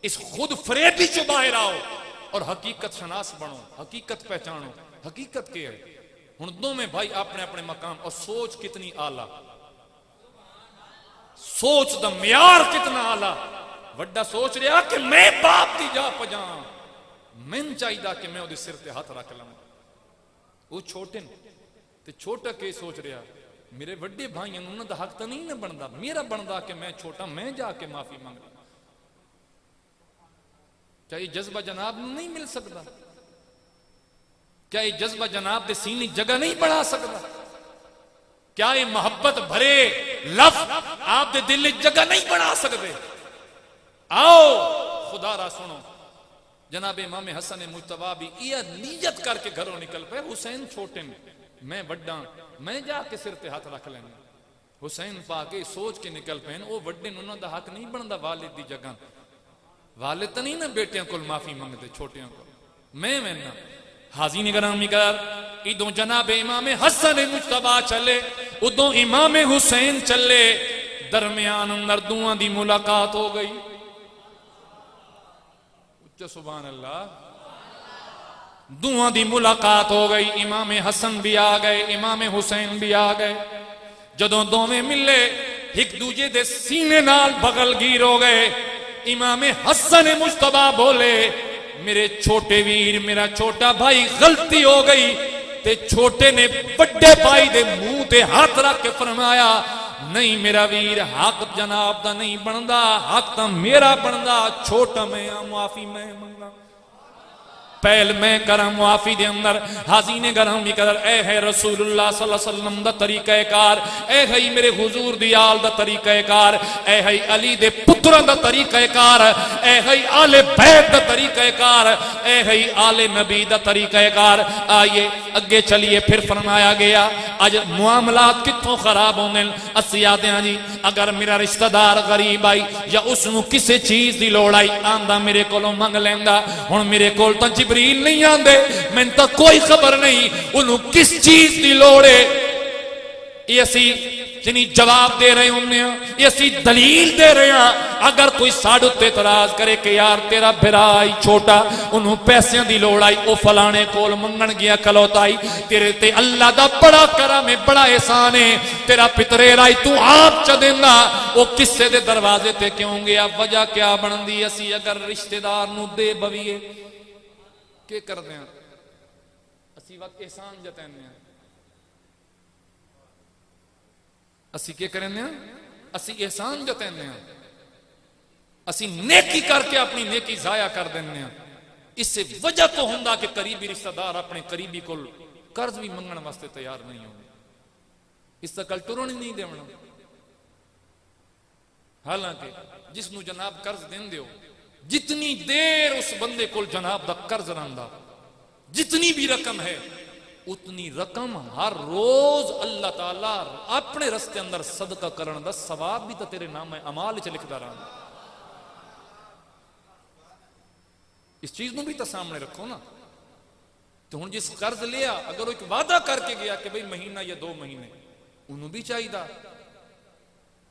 इस खुद फरेबी चो बाहर आओ और हकीकत शनास बनो, हकीकत पहचानो। हकीकत क्या है? हुण दोवें भाई अपने अपने मकाम, और सोच कितनी आला, सोच दा म्यार कितना आला। वड्डा सोच रहा कि मैं बाप की जा पजा, मैनू चाहिए कि मैं उहदे सिर ते हाथ रख लवां। वो छोटे ते छोटा के सोच रहा मेरे वड्डे भाइयों उन्हां दा हक तो नहीं ना बनता, मेरा बनता कि मैं छोटा, मैं जाके माफी मंग ला। क्या ये जज्बा जनाब नहीं मिल सकता? क्या ये जज्बा जनाब दे सीने जगह नहीं बना सकता? क्या ये मोहब्बत भरे लफ्ज आप दे दिल जगह नहीं बना सकते? आओ खुदा रा सुनो, जनाब इमाम हसन मुज्तबा भी यह नीयत करके घरों निकल पे, हुसैन छोटे में मैं वड्डा, मैं जाके सिर ते हाथ रख लेंगे। हुसैन पाके सोच के निकल पे, वो वड्डे उन्होंने दा हक नहीं बनता वालिद दी जगह। वालिद तो नहीं ना बेटियां को माफी मंगते छोटियां को, मैं ना हाजी निगरामी कर। इदों जनाब इमाम हसन मुज्तबा चले, उदों इमाम हुसैन चले, दरमियान अंदर दुआं दी मुलाकात हो गई। सुभान अल्लाह, दुआं दी मुलाकात हो गई। इमाम हसन भी आ गए, इमाम हुसैन भी आ गए। जदों दोवें मिले एक दूजे दे सीने नाल बगलगीर हो गए। इमाम हसन मुज्तबा बोले, मेरे छोटे वीर, मेरा छोटा भाई, गलती हो गई। ते छोटे ने बड़े भाई दे मुंह ते हाथ रख के फरमाया, नहीं मेरा वीर, हक जनाब दा नहीं बनदा, हक तो मेरा बनदा। छोटा मैं माफी मैं मंगा, पहल मैं करा मुआफी दे अंदर। हाजी ने गरम भी कर, ए है रसूलुल्लाह सल्लल्लाहु अलैहि वसल्लम दा तरीकाकार, ए है मेरे हुजूर दी आल दा तरीकाकार, ए है अली दे पुत्रां दा तरीकाकार, ए है आले बैत दा तरीकाकार, ए है आले नबी दा तरीकाकार। आइए अगे चलिए। फिर फरमाया गया, अज मुआमलात कितों खराब होंदे। असीं आखदे हां जी, अगर मेरा रिश्तेदार गरीब आई या उसनू किसी चीज दी लोड़ आई, आंदा मेरे कोलों मंग लैंदा। हुण मेरे कोल तां जिबरील नहीं आंदे, मैनू तां कोई खबर नहीं उन्हों किस चीज की लोड़ है। ये असी जिनी जवाब दे रहे होंगे, ये असी दलील दे रहे हैं। अगर कोई साडे उत्ते इतराज करे कि यार तेरा भरा आई छोटा, उन्हों पैसों की लोड़ आई, वह फलाने कोल मंगण गया खलोताई, तेरे ते अल्लाह दा बड़ा करम है, बड़ा एहसान है, तेरा पितरे राई तू आप च देना, वो किसे दे दरवाजे ते क्यों गया? वजह क्या बनती? असी अगर रिश्तेदार नूं दे बवीए के करते हैं? असी वक्त एहसान जताने हैं। असी के करने हैं? असी एहसान जताने हैं। असी नेकी करके अपनी नेकी जाया कर देने हैं। इससे वजह तो होंदा कि करीबी रिश्तेदार अपने करीबी को कर्ज भी मंगण वास्ते तैयार नहीं होंगे, इसका कल तुरन ही नहीं देना। हालांकि जिसनू जनाब कर्ज देंदे हो, जितनी देर उस बंदे को जनाब दा कर्ज रहा, जितनी भी रकम है उतनी रकम हर रोज अल्लाह ताला अपने रस्ते अंदर सदका करने दा सवाब भी तो तेरे नाम अमाल च लिखदा रहा। इस चीज नूं भी तो सामने रखो ना। तो हुण जिस कर्ज लिया, अगर एक वादा करके गया कि भाई महीना या 2 महीने, उन्होंने भी चाहिए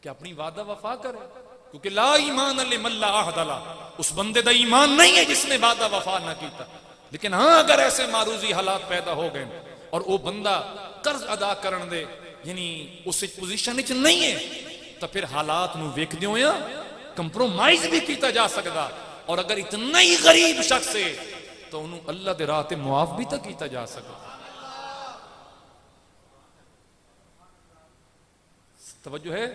कि अपनी वादा वफा करे, क्योंकि ला ईमान लिमल्ला अहदला, उस बंदे दा ईमान नहीं है जिसने वादा वफा ना किया। लेकिन हाँ, अगर ऐसे मारूजी हालात पैदा हो गए और वो बंदा कर्ज अदा करने दे यानी उस पोजीशन विच नहीं है, तो फिर हालात नूं वेखदे होए कंप्रोमाइज भी किया जा सकता। और अगर इतना ही गरीब शख्स है तो उन्होंने अल्लाह दे राह ते मुआफ भी तो किया जा सकता। तवज्जो है?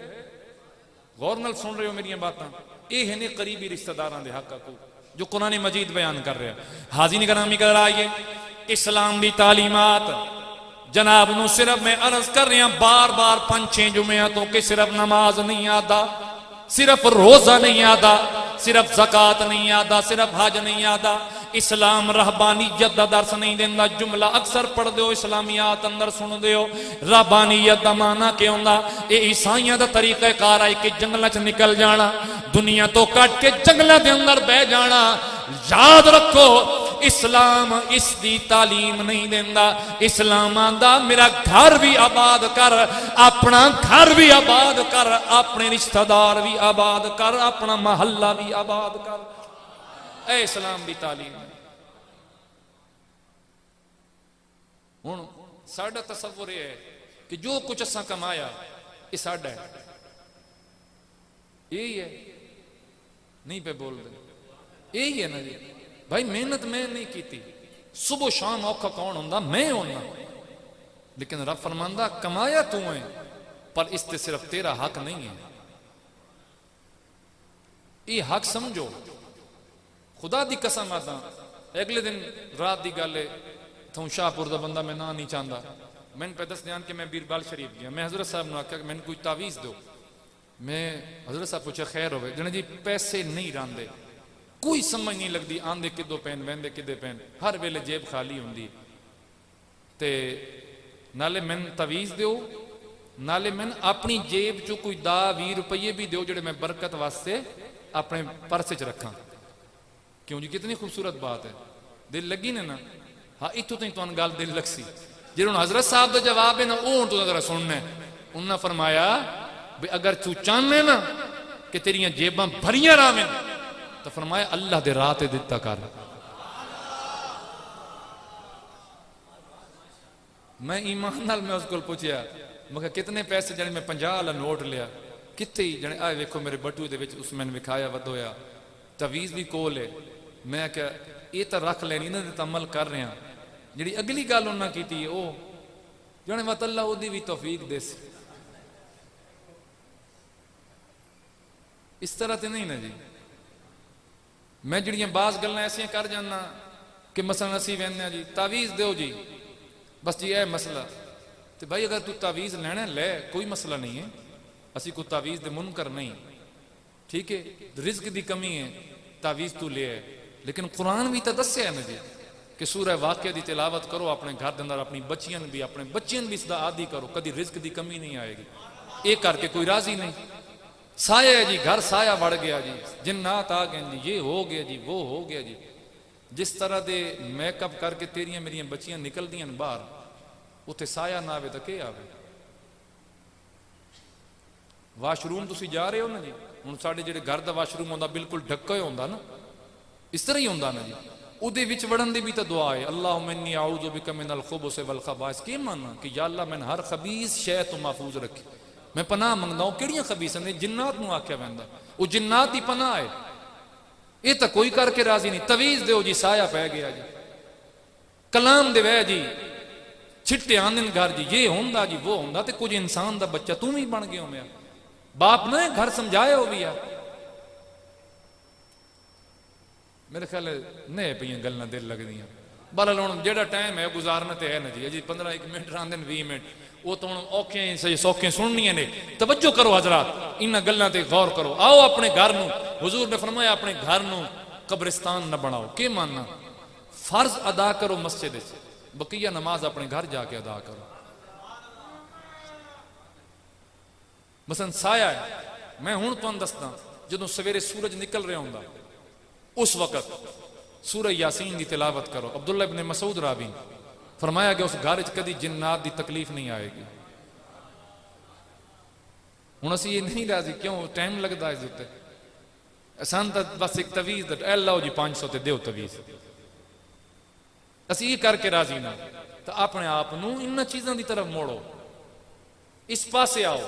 गौर नाल सुन रहे हो मेरी बातां? ये है ने करीबी रिश्तेदारां दे हक को जो कुरान मजीद बयान कर रहा है। हाजी निगरानी कर आइए, इस्लाम की तालीमात जनाब नूं सिर्फ मैं अर्ज कर रहा बार बार 5-6 जुम्मियां तो कि सिर्फ नमाज नहीं आता, सिर्फ रोजा नहीं आता, सिर्फ ज़कात नहीं आता, सिर्फ हज नहीं आता, इस्लाम रहबानियत का दर्स नहीं देता। जुमला अक्सर पढ़ दो, इस्लामियात अंदर सुन दो। रहबानियत का माना क्या होंदा? ये ईसाइयां का तरीक़ाकार है कि जंगलों च निकल जाना, दुनिया तो कट के जंगलों के अंदर बह जाना। याद रखो, इस्लाम इसकी तालीम नहीं देता। इस्लाम आंदा मेरा घर भी आबाद कर, अपना घर भी आबाद कर, अपने रिश्तेदार भी आबाद कर, अपना महल्ला भी आबाद कर। ए इस्लाम की तालीम है। हुण साडा तसव्वुर है कि जो कुछ असां कमाया ये साडा है, यही है। नहीं पे बोल दे, यही है ना जी भाई। मेहनत मैं नहीं की, सुबह शाम औखा कौन होंदा? मैं होना। लेकिन रब फरमांदा कमाया तू है, पर इससे सिर्फ तेरा हक नहीं है। ये हक समझो। खुदा दी कसम आदा, अगले दिन रात की गल है, थों शाहपुर का बंदा मैं ना नहीं चाहता, मैंने पे दस ध्यान कि मैं बीरबाल शरीफ गया। मैं हजरत साहब ने आख्या मैंने कोई तावीज़ दो। मैं हजरत साहब पूछा खैर हो जने जी पैसे नहीं रांदे, कोई समझ नहीं लगती, आंदे किदों पैन वहदे किदे पैन, हर वेले जेब खाली होंगी। ते नाले मैन तवीज़ दो, नाले मैन अपनी जेब चो कोई 10-20 रुपये भी दो जोड़े मैं बरकत वास्ते अपने परस च रखा। क्यों जी? कितनी खूबसूरत बात है। दिल लगी ने ना? हाँ, इतों तक तुहानू गल दिल लगसी। जो हूँ हजरत साहब का जवाब है ना, वो हूँ तू जरा सुनना है। उन्हें फरमाया भी अगर तू चाहने ना कि तेरिया जेबां भरिया रवें, तो फरमाया अल्लाह दे राह ते दिता कर। मैं ईमान नाल मैं उसको पूछया, मैं कितने पैसे जने मैं 50 वाला नोट लिया कितने जने आ वेखो मेरे बटूए दे विच उस मैंने विखाया वधोया, तवीज़ भी कोल है। मैं क्या ये तो रख लैनी, इन्हां ते अमल कर रहा। जी अगली गल उन्हें की जने मत अल्लाह ओदी भी तौफीक दे। इस तरह तो नहीं ना जी। मैं जड़ियां बाज गल्लां ऐसियां कर जाना कि मसलन असी वहने जी तावीज़ दो जी, बस जी यह मसला। तो भाई अगर तू तावीज़ लैना लै, कोई मसला नहीं है। असी कोई तावीज़ दे मुनकर नहीं, ठीक है। रिज़्क की कमी है, तावीज़ तू ले है। लेकिन कुरान भी तो दस्या है ना जी कि सूरह वाक़िया की तिलावत करो अपने घर के अंदर, अपनी बच्चियां भी अपने बच्चियां भी इसका आदि करो, कभी रिज़्क की कमी नहीं आएगी। ये करके कोई राजी नहीं। साया है जी, घर साया बढ़ गया जी, जिन्नात आ गए जी, ये हो गया जी, वो हो गया जी। जिस तरह के मेकअप करके तेरिया मेरिया बच्चियां निकल दियां बाहर, उत्थे साया ना आवे तो क्या आवे? वाशरूम तुसी जा रहे हो ना जी, हुण साडे जिहड़े घर का वाशरूम होंदा बिल्कुल ढक्का ही होंदा ना, इस तरह ही होंदा ना जी। उहदे विच वड़न दी भी तो दुआ है, अल्लाहुम्मा इन्नी अऊज़ु बिका मिनल खुबुस वल खबाइस। की माना कि या अल्लाह मैंने हर खबीस शै तो महफूज रखे, मैं पनाह मंगदा हूं। किहड़ियां खबीस ने? जिन्नात नूं आख्या वैंदा, वो जिन्नात दी पनाह है। ये तो कोई करके राजी नहीं। तवीज़ दो जी, साया पै गया जी। कलाम दे वह जी, छिट्टे आंदे घर जी, ये होंदा जी, वो होंदा। ते कुछ इंसान दा बच्चा तू भी बन गया मैं, बाप ने घर समझाया हो भी यार। मेरे ख्याल नहीं पे गल्लां दिल लगदियां। बहरहाल हुण जेड़ा टाइम है गुजारना तो है ना जी। अजी 15-1 मिनट आंदे 20 मिनट, वो तो हुण औखे सौखे सुननियां ने। तवज्जो करो हजरात, इन्हां गल्लां ते गौर करो। आओ अपने घर नूं, हुजूर ने फरमाया अपने घर नूं कब्रिस्तान न बनाओ। के मानना? फर्ज अदा करो मस्जिद विच, बकिया नमाज अपने घर जाके अदा करो। मसलन साया है, मैं हुण तुहानूं दसदा, जदों सवेरे सूरज निकल रहा हुंदा उस वक्त सूरह यासीन की तिलावत करो। अब्दुल्ला इब्ने मसूद रावी फरमाया कि उस घर च कभी जिन्नात की तकलीफ नहीं आएगी। हुण असीं ये नहीं राजी, क्यों? टाइम लगता है इस उत्ते। असान तो बस एक तवीज़ ए लो जी 500 ते दिओ तवीज़, असीं ये करके राजी ना। तो अपने आप नूं इन्हां चीज़ों की तरफ मोड़ो, इस पासे आओ।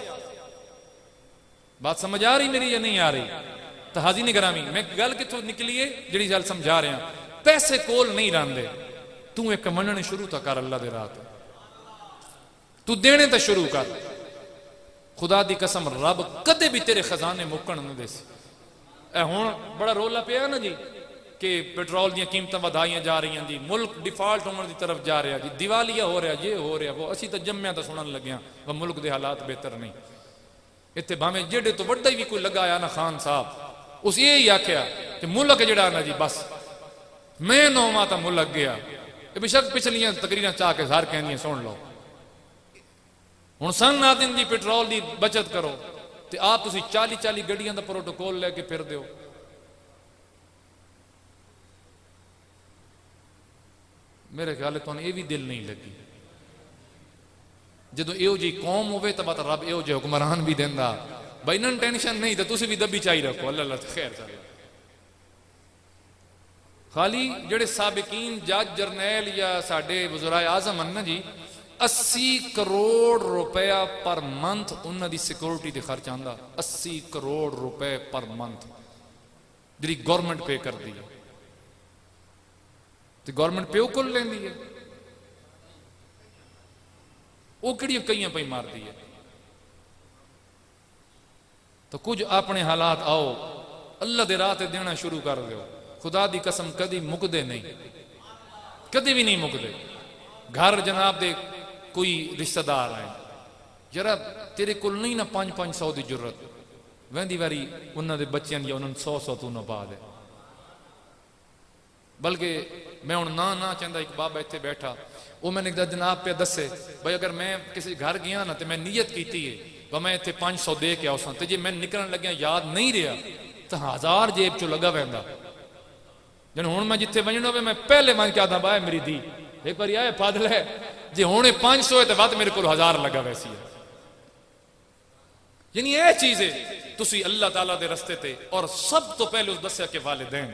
बात समझ आ रही मेरी या नहीं आ रही? तो हाजी ने ग्रामी, मैं गल कितों निकली है जिहड़ी गल समझा रहा। पैसे कोल नहीं रहिंदे, तू एक मनने शुरू तो कर अल्लाह दे राह ते, तू देने तो शुरू कर। खुदा दी कसम रब कदे भी तेरे खजाने मुकण न देसी। हुण बड़ा रोला पिया ना जी कि पेट्रोल दी कीमतां वधाईयां जा रही जी, मुल्क डिफॉल्ट होने की तरफ जा रहा जी, दिवालिया हो रहा, ये हो रहा वो। असी तो जम्मिया तो सुनन लगे वह मुल्क के हालात बेहतर नहीं। इत्थे भावें जेडे तो वड्डा भी कोई लगा आया ना खान साहब, उस ये ही आख्या कि मुल्क जड़ा ना जी बस मैं नौवां तो मुलक गया। बेशक पिछलियां तकरीरां चाह के सार कहनियां सुन लो। हुण सन आ दिन दी पेट्रोल की बचत करो तो आप तुसीं 40-40 गड्डियां का प्रोटोकॉल लैके फिर दो। मेरे ख्याल तुहानूं ये भी दिल नहीं लगी। जो इहो जी कौम होवे तो बता रब इहो जे हुक्मरान भी देंदा भाई इन्हां टेंशन नहीं तो तुसीं भी दबी चाही रखो। अल्लाह खैर चले। खाली जेड़े साबिकीन जज जरनैल या साडे वज़राए आज़म हन ना जी 80 करोड़ रुपया पर मंथ उन्हां दी सिक्योरिटी ते खर्च आंदा। 80 करोड़ रुपए पर मंथ जी गवर्नमेंट पे कर दी है तो गवर्नमेंट प्यो को लेंदी है। वो किहड़ियां कईयां पई मारदी है। तो कुछ अपने हालात आओ अल्लाह दे राह ते देना शुरू कर दो। खुदा दी कसम कदी मुकदे नहीं, कदी भी नहीं मुकदे। घर जनाब दे कोई रिश्तेदार आए जरा तेरे को नहीं ना 500 की जरूरत वहदी वारी उन्होंने बच्चों की उन्होंने 100 तू ना पा दे। बल्कि मैं हूँ ना चाहता एक बाबा इतने बैठा वो मैंने जनाब पे दसे भाई अगर मैं किसी घर गया ना तो मैं नीयत की है वह मैं इतने 500 दे के आसा तो जे मैं निकलन लग्या याद नहीं रहा तो 1000 जेब चो लगा पैदा। जन हूँ मैं जिथे वजना हो मैं पहले मन के आता बाय मेरी धी एक बार आए पादल है जे हूँ 500 है तो वह मेरे को 1000 लगा वैसी है। यानी यह चीज है तुसी अल्लाह ताला दे रस्ते ते और सब तो पहले उस दस्या के वालिदैन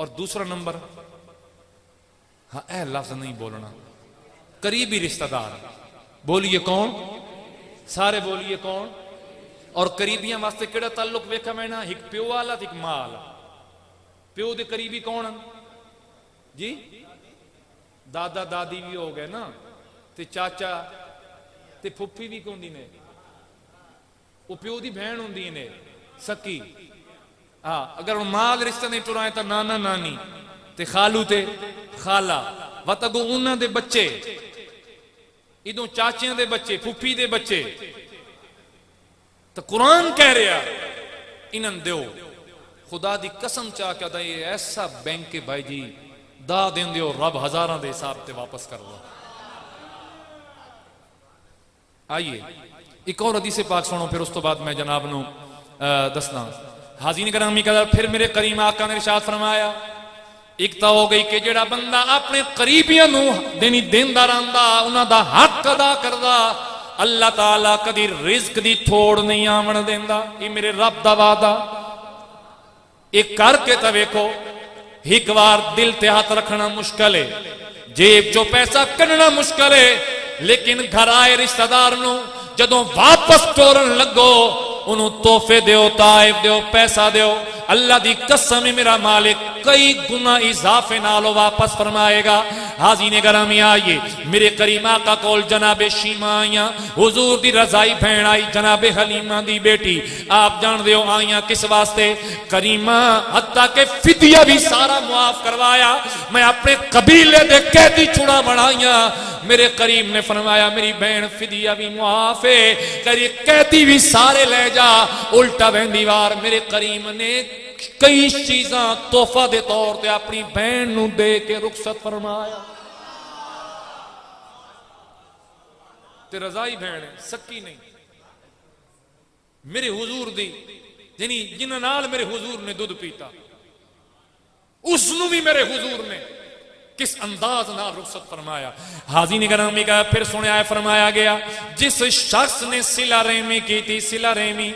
और दूसरा नंबर हाँ ए लफ्ज नहीं बोलना करीबी रिश्तेदार। बोलिए कौन? सारे बोलिए कौन? और करीबियां वास्ते केड़ा ताल्लुक वेखा मैं ना एक प्यो वाला एक मां वाला। प्यो दे करीबी कौन जी? दादा दादी भी हो गए ना ते चाचा ते फुफी भी कौन ने वो प्यो दी बहन होंदी ने सकी। हाँ अगर मां दे रिश्ते नहीं टुराए तो नाना नानी ते खालू ते खाला वत अगो उन्हां दे बच्चे इदों चाचियां दे बच्चे फुफी दे बच्चे तो कुरान कह रहा इन्हन दो। खुदा दी कसम चाह के ये ऐसा बैंक है भाई जी दा दें दो रब हजारां दे हिसाब से वापस कर दो। आइए एक और हदीस पाक सुनो फिर उस तो बाद मैं जनाब नू दसना। हाज़रीन करामी का फिर मेरे करीम आका ने इरशाद फरमाया एक तो हो गई कि जेड़ा बंदा अपने करीबियां नू देनी देंदा रहिंदा उन्हां दा हक अदा करदा अल्लाह ताला कदी रिज़्क दी थोड़ नहीं आवन देंदा। ये मेरे रब दा वादा। एक करके तो वेखो एक बार दिल ते हाथ रखना मुश्किल है जेब चो पैसा कढ़ना मुश्किल है लेकिन घर आए रिश्तेदार नू जदों वापस टोरन लगो उन्हों तोहफे दो ताइफ दो पैसा दो अल्लाह दी कसम मेरा मालिक कई गुना इजाफे नालों वापस फरमाएगा। हाज़रीन गिरामी आइए मेरे करीम आका कोल जनाबे शीमा आईया हुजूर दी रजाई बहन आई जनाबे हलीमा दी बेटी आप जान दो आईया किस वास्ते करीमा हत्ता के फिदिया भी सारा मुआफ करवाया मैं अपने कबीले दे कैदी छुड़ा बनाइया। मेरे करीम ने फरमाया मेरी बहन फिदिया भी मुआफ है करी कैदी भी सारे ले जा। उल्टा बहदी वार मेरे करीम ने कई चीजा तोहफा दे तौर पे अपनी बहन नू दे के रुखसत फरमाया। ते रजाई बहन है सकी नहीं मेरे हुजूर दी यानी जिन्हां नाल मेरे हुजूर ने दुध पीता उसनू भी मेरे हुजूर ने किस अंदाज नाल रुखसत फरमाया। हाज़रीन गिरामी का फिर सुनाया फरमाया गया जिस शख्स ने सिला रहमी की थी सिला रहमी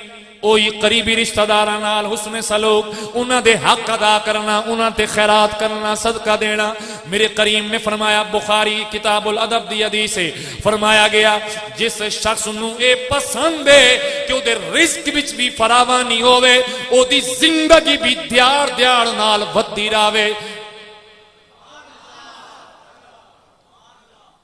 ओही करीबी रिश्तेदारां नाल हुस्न सलूक उन्हां दे हक अदा करना उन्हां ते खैरात करना सदका देना। मेरे करीम ने फरमाया बुखारी किताबुल अदब दी हदीस है फरमाया गया जिस शख्स नू ए पसंद है कि ओदे रिज़्क विच भी फरावानी होवे ओदी जिंदगी भी दिहाड़ दिहाड़ नाल वधदी रहे।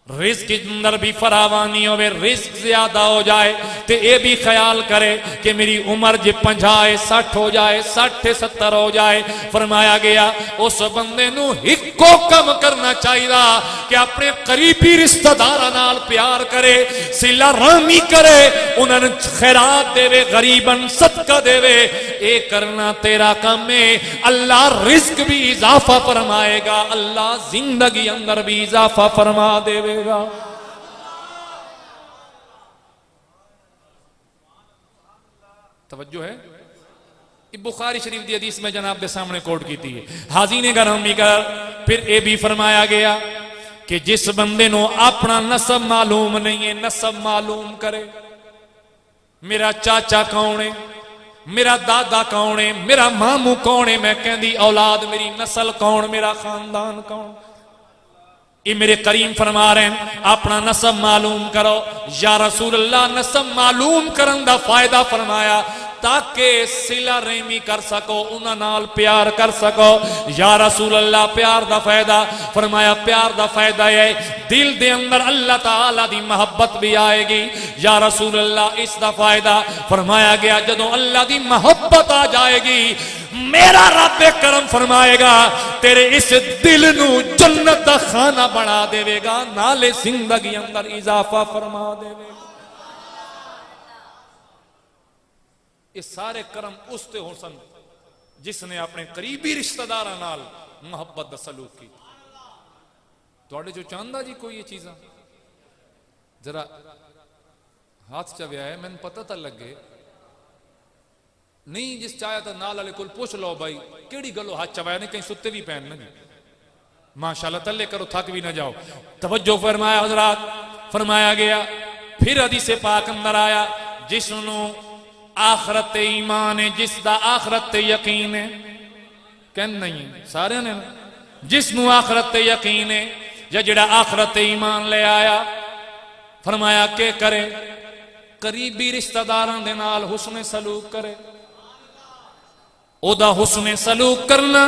रिस्क के अंदर भी फरावानी होवे, रिस्क ज्यादा हो जाए तो यह भी ख्याल करे कि मेरी उम्र जे 50 60 हो जाए, 60 70 हो जाए। फरमाया गया उस बंदे नू हिको कम करना चाहिए कि अपने करीबी रिश्तेदारां नाल प्यार करे, सिला रहमी करे, उन्हें खैरात देवे, गरीबन सदका देवे। ये करना तेरा काम है। अल्लाह रिस्क भी इजाफा फरमाएगा, अल्लाह जिंदगी अंदर भी इजाफा फरमा देवे। तवज्जो है। बुखारी शरीफ की हदीस में जनाब के सामने कोट की थी। हाजी ने गरमी कर फिर यह भी फरमाया गया कि जिस बंदे नो अपना नसब मालूम नहीं है, नसब मालूम करे। मेरा चाचा कौन है, मेरा दादा कौन है, मेरा मामू कौन है, मैं कहती औलाद मेरी नस्ल कौन, मेरा खानदान कौन। ये मेरे करीम फरमा रहे हैं अपना नसब मालूम करो। या रसूल अल्लाह नसब मालूम करन दा फायदा फरमाया ताकि सिला रहमी कर सको, उन्हां नाल प्यार कर सको। या रसूल अल्लाह प्यार दा फायदा फरमाया, प्यार दा फायदा है दिल दे अंदर अल्लाह ताला दी मोहब्बत भी आएगी। या रसूल अल्लाह इस दा फायदा फरमाया गया जदों अल्लाह दी मोहब्बत आ जाएगी मेरा रब करम फरमाएगा तेरे इस दिल नू जन्नत दा खाना बना देवेगा, नाले जिंदगी अंदर इजाफा फरमा देवेगा। ये सारे करम उसते हो सन जिसने अपने करीबी रिश्तेदार नाल मोहब्बत दा सलूक की। तुहाडे जो चाहता जी कोई ये चीज़ा जरा हाथ च व्या है, मैंने पता तो लगे नहीं। जिस चाहे तो नाल वाले को पुछ लो भाई केड़ी गलो हाथ चवाया नहीं, कहीं सुते भी पैन ना जी। माशाल्लाह तले करो थक भी ना जाओ। तवज्जो फरमाया हजरात, फरमाया गया फिर हदीस पाक अंदर आया जिसनू आखरत ईमान है, जिसदा आखरत यकीन है, कहन नहीं सारे ने जिसनू आखरत यकीन है या जिहड़ा आखरत ईमान ले आया। फरमाया के करे करीबी रिश्तेदारां दे नाल हुस्न सलूक करे। ओदा हुस्न सलूक करना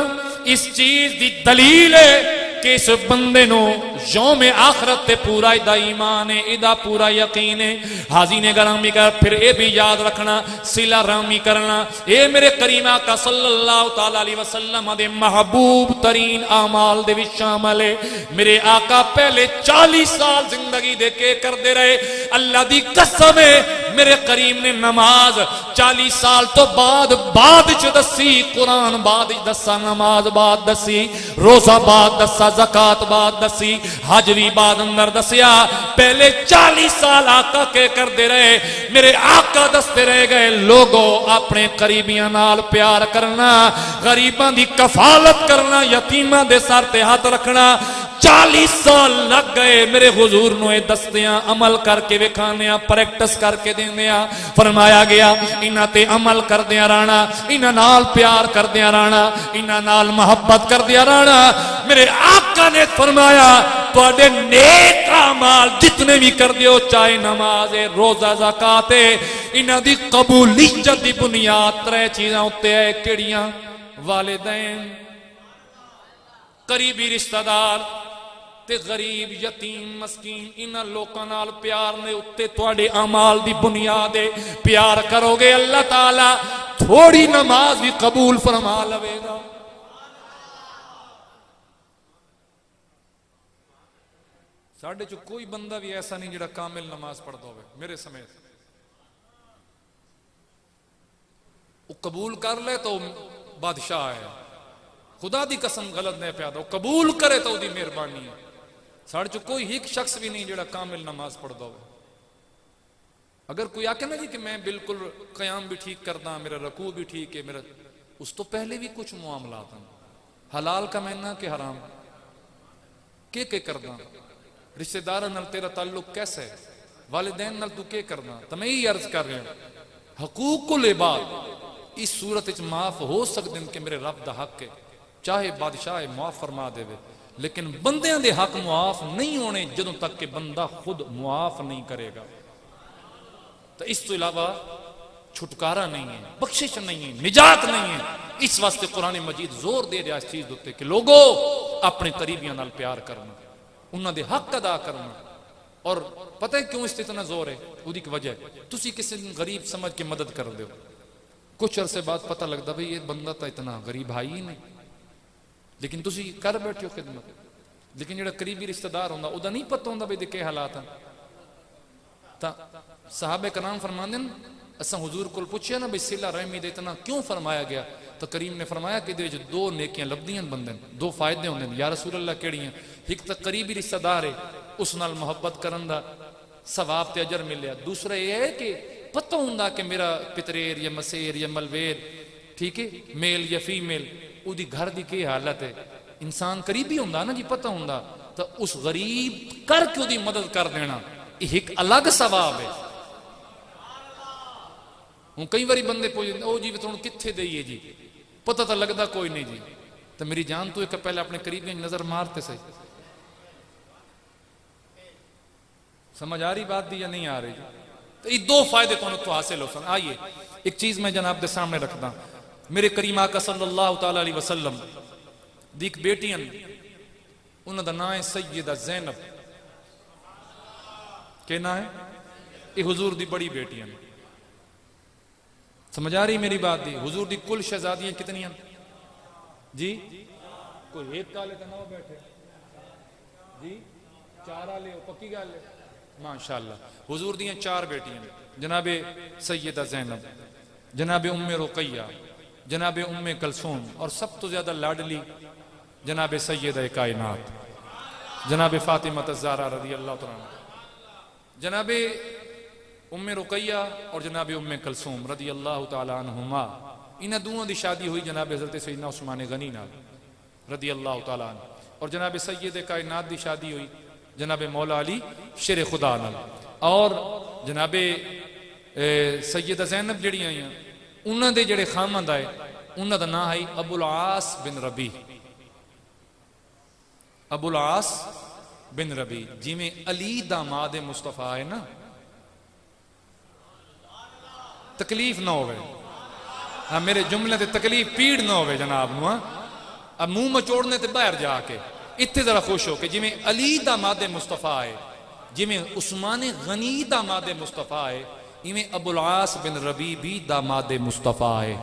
इस चीज की दलील है कि इस बंदे नो यौम आखरत ते पूरा इदा ईमान है, इदा पूरा यकीन है। हाजी ने गरामी कर फिर ये भी याद रखना सिला रहमी करना ये मेरे करीम आका सल्लल्लाहु तआला अलैहि वसल्लम दे महबूब तरीन आमाल दे विच शामिल है। मेरे आका पहले 40 साल जिंदगी दे के करते रहे। अल्लाह दी कसम है मेरे करीम ने नमाज 40 साल तो बाद च दसी, कुरान बाद दसा, नमाज बाद दसी, रोजा बाद दसा, ज़कात बाद दसी, हज भी बाद अंदर दसिया। पहले 40 साल आका के करते रहे। मेरे आका दसते रह गए लोगों अपने करीबियां नाल प्यार करना, गरीबां दी कफालत करना, यतीमां दे सर ते हाथ रखना। 40 साल लग गए मेरे हुजूर नु दसदियां, अमल करके विखाने, प्रैक्टिस करके देंदे। फरमाया गया इन्हां ते अमल करदियां रहना, इन्हां नाल प्यार करदियां रहना, इन्हां नाल मोहब्बत करदियां रहना। मेरे आका ने फरमाया तुहाडे नेक अमाल जितने भी कर दियो, चाहे नमाज है, रोजा, ज़कात है, इन्हां दी कबूलियत दी बुनियाद 3 चीज़ां उत्ते है। किहड़ियां? वालिदैन, करीबी रिश्तेदार ते गरीब, यतीम, मस्कीन, इन्हां लोकां नाल प्यार ने उत्ते तुहाडे अमाल दी बुनियाद है। प्यार करोगे अल्लाह ताला थोड़ी नमाज भी कबूल फरमा लवेगा। साढ़े चो कोई बंदा भी ऐसा नहीं जिहड़ा कामिल नमाज पढ़ता हो मेरे समेत। वो कबूल कर ले तो बादशाह है, खुदा दी कसम गलत नहीं प्यादा, कबूल करे तो उसकी मेहरबानी है। साढ़े चो कोई एक शख्स भी नहीं जिहड़ा कामिल नमाज पढ़ता हो। अगर कोई आके ना जी कि मैं बिल्कुल कयाम भी ठीक करदा, मेरा रकू भी ठीक है, मेरा उस तो पहले भी कुछ मामलात हैं, हलाल का महीना के हराम के करदा, रिश्तेदार नाल तेरा ताल्लुक कैसे है, वालिदैन नाल तू के करना। तो मैं यही अर्ज कर रहा हकूकुल इबाद इस सूरत माफ हो सकते हैं कि मेरे रब दा हक है, चाहे बादशाह मुआफ फरमा देवे, लेकिन बंदियां दे हक मुआफ नहीं होने जदों तक कि बंदा खुद मुआफ नहीं करेगा। तो इस तो इलावा छुटकारा नहीं है, बख्शिश नहीं है, निजात नहीं है। इस वास्ते कुरान मजीद जोर दे रहा इस चीज उत्ते कि लोगों अपने करीबियां नाल प्यार करना, उन्हां दे हक अदा करना, और पता है क्यों इस ते इतना जोर है? उसकी एक वजह है, तुसी किसी गरीब समझ के मदद कर दो, कुछ अरसे बाद पता लगता भाई ये बंदा तो इतना गरीब है ही नहीं, लेकिन तुसी कर बैठे हो खिदमत। लेकिन जो करीबी रिश्तेदार होंदा उदा नहीं पता होंदा भाई दे के हालात हैं। साहबे कराम फरमांदे न, असा हुजूर को पूछया ना भाई सिला रहमी दे इतना क्यों फरमाया गया, तो करीम ने फरमाया कि दो नेकियां लभदियां बंदे, दो फायदे होंदे ने। या रसूल अल्लाह केड़ियां? एक तो करीबी रिश्तेदार है, उस नाल मोहब्बत करन दा सवाब ते अजर मिलया। दूसरा यह है कि पता होंदा कि मेरा पितरेर या मसेर या मलवेर, ठीक है, मेल या फीमेल, उदी घर दी की हालत है। इंसान करीबी होंदा ना जी, पता होंदा, तो उस गरीब करके उदी मदद कर देना एक अलग सवाब है। हूँ कई बारी बंदे पूछते ओ जी तुम कित्थे देइए जी, पता तो लगता कोई नहीं जी। तो मेरी जान तो एक पहले अपने करीबियों नजर मारते सही। समझ आ रही बात दी या नहीं आ रही? तो ये दो फायदे तो हासिल हो सन। आइए एक चीज मैं जनाब के सामने रखदा, मेरे करीम आका सल्लल्लाहु तआला अलैहि वसल्लम दी एक बेटियां, उन्हां दा नाम है सैयदा ज़ैनब। के ना है? ये हुजूर दी बड़ी बेटियां। समझ आ रही मेरी बात दी? हुजूर दी कुल शहजादियां कितनियां जी? कोई एक काले तो ना बैठे जी, चार आले हो, पक्की गल है माशाअल्लाह। हुजूर दियां चार बेटियां, जनाबे सैयदा ज़ैनब, जनाबे उम्मे रुकैया, जनाबे उम्मे कलसूम, और सब तो ज्यादा लाडली जनाबे सैयदा कायनात जनाबे फातिमा ज़हरा रज़ी अल्लाह तआला, जनाबे उम्मे रुकैया और जनाबे उम्मे कलसूम रज़ी अल्लाह तआला अन्हुमा। इन्हां दोवां दी शादी हुई जनाबे हज़रत सैयदना उस्मान गनी नाल रज़ी अल्लाह तआला अन्हु, और जनाबे सैयद कायनात दी शादी हुई जनाबे मौला अली शेर खुदा नाल। और जनाबे सैयदा ज़ैनब जड़ी आई उन्हां दे जड़े खामंद आए, उन्हां दा नाम है अबुल आस बिन रबी। अबुल आस बिन रबी, जिमें अली दामाद मुस्तफा है ना, तकलीफ ना होवे। हाँ मेरे जुमले ते तकलीफ पीड़ ना होवे जनाब नू। अब मुंह मचोड़ने ते बाहर जाके इत्थे जरा खुश हो के जिमें अली दामाद मुस्तफा है, जिमें उस्मान गनी दामाद मुस्तफा है, इवें अबुल आस बिन रबी भी दामाद मुस्तफा है।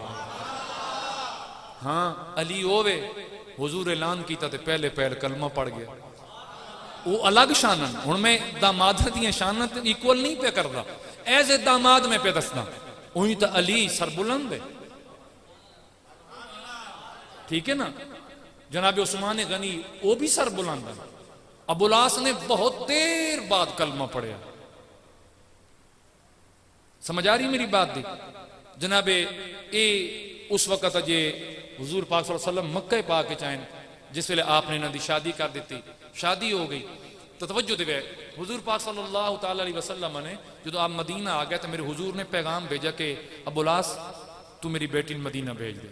हाँ अली होवे, हुजूर ऐलान किया तो पहले पहल कलमा पड़ गया, वो अलग शानन। हुण मैं दामाद दी शानत इक्वल नहीं पे करता, एज ए दामाद मैं पे दसना। उही तो अली सरबुलंद है, ठीक है ना। जनाबे उस्मान गनी वो भी सरबुलंद है। अबुल आस ने बहुत देर बाद कलमा पढ़िया। समझ आ रही मेरी बात दी? जनाबे ए उस वक्त जे हुजूर पाक सल्लल्लाहु अलैहि वसल्लम मक्के पाके चाहें, जिस वेले आपने इन्हां दी शादी कर दी, शादी हो गई तो तवज्जो देवे हुजूर पाक सल्लल्लाहु तआला अलैहि वसल्लम ने जो आप मदीना आ गए तो मेरे हुजूर ने पैगाम भेजा कि अबुल आस तू मेरी बेटी मदीना भेज दे।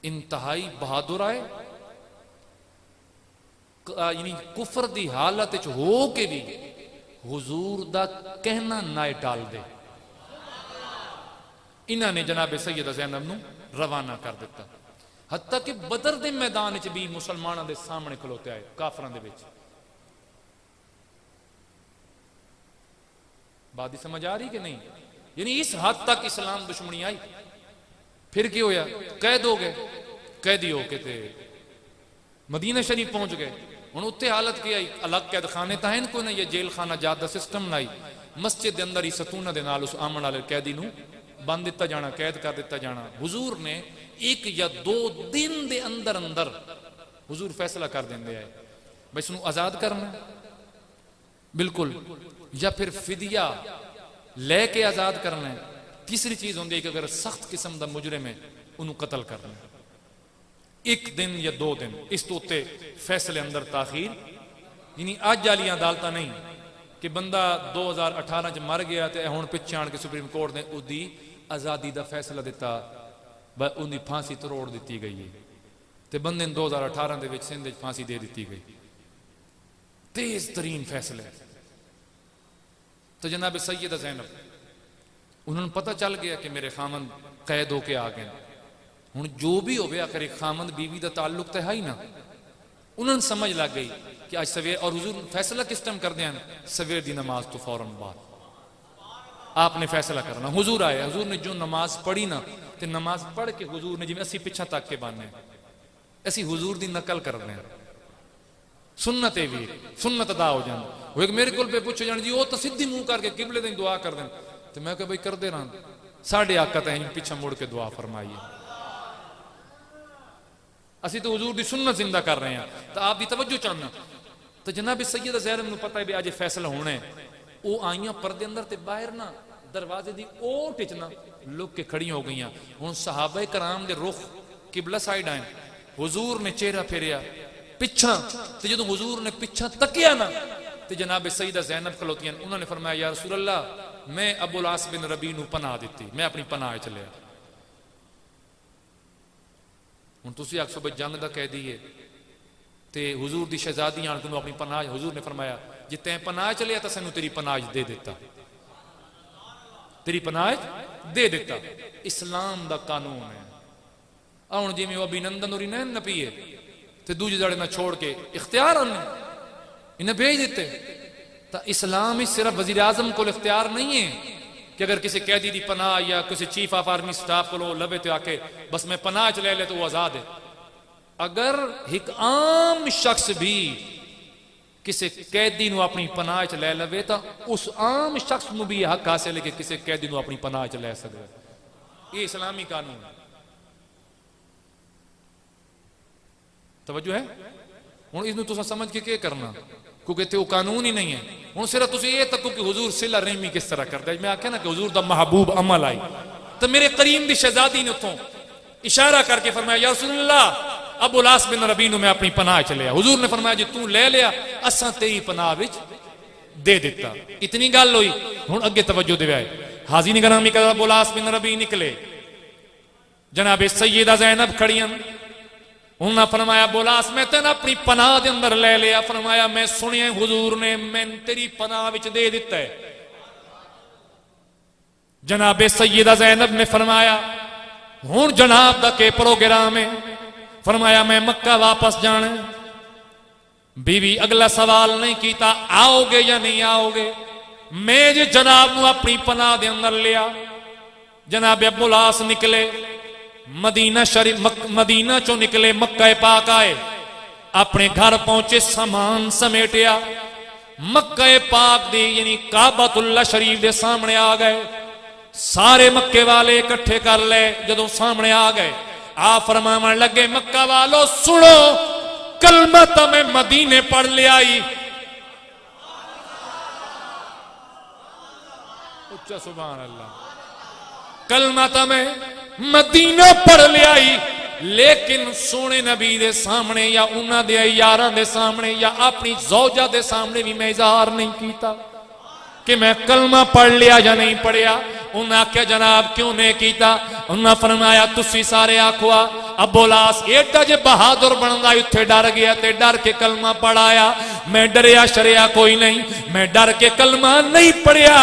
इंतहाई बहादुर आए, यानी कुफर दी हालत हो के भी हुजूर दा कहना ना टाल दे। इन्होंने जनाबे सैयदा ज़ैनब नू रवाना कर दिता, हत्ता कि बदर दे मैदान च भी मुसलमानों के सामने खलोते आए, काफरां दे विच। बात ही समझ आ रही कि नहीं? यानी इस हद तक इस्लाम दुश्मनी आई। फिर क्या होया? कैद हो गए, कैदी होके ते मदीना शरीफ पहुंच गए। हुण उत्थे हालत की आई, अलग कैद खाने तो है कोई ना, ये जेल खाना जात दा सिस्टम ना आई। मस्जिद के अंदर ही सतूना दे नाल उस आमन वाले कैदी नू बंद दिता जाना, कैद कर दिता जाना। हुजूर ने 1 या 2 दिन दे अंदर अंदर हुजूर फैसला कर देंगे आए भाई इसनू आजाद करना बिल्कुल, या फिर फिदिया लैके आजाद करना है। तीसरी चीज होंगी कि अगर सख्त किस्म का मुजरिम है उन्होंने कतल करना है। 1 दिन या 2 दिन इस तो उत्ते फैसले अंदर ताखीर, यानी अज वाली अदालत नहीं कि बंदा 2018 च मर गया तो हुण पिछे आण के सुप्रीम कोर्ट ने उसकी आजादी का फैसला दिता, उनकी फांसी तरोड़ दी गई है। तो बंदे 2018 के सिंध फांसी दे दी गई, तेज तरीन फैसले। तो जनाब सैयदा ज़ैनब उन्होंने पता चल गया कि मेरे खामंद कैद होके आ गए। हुण जो भी हो आखिर खामंद बीवी का ताल्लुक तो है ही ना। उन्होंने समझ लग गई कि कि आज सवेर, और हुजूर फैसला किस टाइम करते हैं? सवेर की नमाज तो फौरन बाद आपने फैसला करना। हुजूर आए, हुजूर ने जो नमाज पढ़ी ना, तो नमाज पढ़ के हुजूर ने जिवें असीं पिछा तक के बाने असीं हुजूर की नकल करने हैं। सुन्नत है भी, सुन्नत अदा हो जाए। वो एक मेरे को पूछो जान जी वो तो सीधी मुंह करके किबले दी दुआ कर दें, तो मैं कहा भाई करते रहा, साढ़े आका तो पिछा मुड़ के दुआ फरमाइए। असी तो हुजूर की सुन्नत जिंदा कर रहे हैं, तो आप की तवज्जो चाहना। तो जनाब सैयदा ज़ैनब नूं पता है भी अज फैसला होना है। वो आईया पर्दे अंदर ते बाहर ना दरवाजे की ओट च ना लुक के खड़ी हो गई। हुण सहाबा कराम दे रुख किबला साइड आए, हुजूर ने चेहरा फेरिया पिछा, तो जो हुजूर ने पिछा तकिया ना, तो जनाब सईदा ज़ैनब खलोतियां, उन्होंने फरमाया या रसूल अल्लाह, मैं अबुल आस बिन रबी नूं पनाह दी, मैं अपनी पनाह च लिया। हुण तुसीं आखो भाई जंग दा कह दिए ते हुजूर दी शहजादी आण तैनूं अपनी पनाह, हुजूर ने फरमाया जे तैं पनाह च लिया तो सैनूं तेरी पनाह दे दिता, तेरी पनाह दे दिता। इस्लाम दा कानून है। हुण जिवें अभिनंदन और इन्हें न पीए ते दूजे जड़े ना छोड़ के इख्तियार इन्हें भेज देते। तो इस्लाम ही सिर्फ वजीर आजम को इख्तियार नहीं है कि अगर किसी कैदी की पनाह या किसी चीफ ऑफ आर्मी स्टाफ को लवे तो आके बस मैं पनाह च ले तो वो आजाद है। अगर एक आम शख्स भी किसी कैदी नूं अपनी पनाह च ले लवे तो उस आम शख्स नूं भी हक हासिल है कि किसी कैदी नूं अपनी पनाह च ले सकता। ये इस्लामी कानून है। तवज्जो है? हुण इसनूं तुसां समझ के क्या करना, क्योंकि इत्थे वो कानून ही नहीं है। हुण सिर्फ तुसीं ये तको कि हुजूर सिला रहमी किस तरह करदा है। मैं आख्या ना कि हुजूर दा महबूब अमल आई, तो मेरे करीम दी शहजादी ने उतों इशारा करके फरमाया या रसूलल्लाह, अबुल आस बिन रबी नूं मैं अपनी पनाह च लिया। हुजूर ने फरमाया जे तू ले लिया असां तेरी पनाह विच दे दिता। इतनी गल हुई। हुण अगे तवज्जो दे आए हाज़िन करामी का अबुल आस बिन रबी निकले, जनाब सैयदा ज़ैनब खड़ियां, उन्होंने फरमाया बोलास मैं तेन अपनी पनाह के अंदर ले लिया। फरमाया मैं सुनिया हुजूर ने मैं तेरी पनाह विच दे दिता है। जनाबे सैयदा ज़ैनब ने फरमाया हुण जनाब दा के प्रोग्राम है? फरमाया मैं मक्का वापस जाना। बीवी अगला सवाल नहीं किया आओगे या नहीं आओगे। मैं जे जनाब नूं अपनी पनाह के अंदर लिया। जनाब अबुल आस निकले मदीना शरीफ, मदीना चो निकले, मक्का पाक आए, अपने घर पहुंचे, सामान समेटिया, मक्का पाक दी यानी काबतुल्लाह शरीफ के सामने आ गए। सारे मक्के वाले इकट्ठे कर ले। जदों सामने आ गए आ फरमावन लगे मक्का वालों सुनो, कलमा तो मैं मदीने पढ़ लिया। उच्चा सुभान अल्लाह। कलमा तो मैं मदीना पढ़ लिया, लेकिन सोने नबी दे सामने या उन्होंने यारां दे सामने या अपनी ज़ौजा दे सामने भी मैं इजहार नहीं किया कि मैं कलमा पढ़ लिया या नहीं पढ़िया। उन्हें आख्या जनाब क्यों नहीं किया? उन्हें फरमाया तुसी सारे आखो अबुल आस एडा जे बहादुर बनता उत्थे डर गया ते डर के कलमा पढ़ाया। मैं डरिया शरिया कोई नहीं, मैं डर के कलमा नहीं पढ़िया,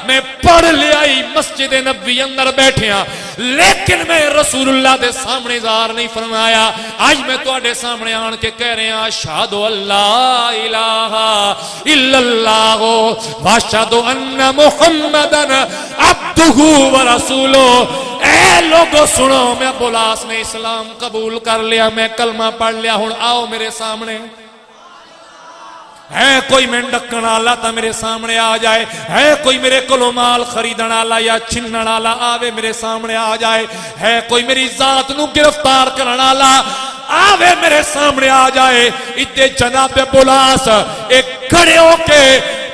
मैं पढ़ लिया मस्जिद नबी अंदर बैठिया, लेकिन मैं रसूलुल्लाह दे सामने ज़ाहिर नहीं फरमाया। आज मैं तुहाडे सामने आन के कह रहा अशहदु अल्ला इलाहा इल्लल्लाह व अशहदु अन्ना मुहम्मदन अब्दुहु व रसूलुहु। ए लोगों सुनो, मैं अबुल आस ने इस्लाम कबूल कर लिया, मैं कलमा पढ़ लिया। हुण आओ मेरे सामने। है कोई मैं डकन वाला तो मेरे सामने आ जाए, है कोई मेरे को माल खरीदण वाला या छिन्नण वाला आवे मेरे सामने आ जाए, है कोई मेरी जात नूं गिरफ्तार करने वाला आवे मेरे सामने आ जाए। इत्ते जनाब अबुल आस एक खड़े होके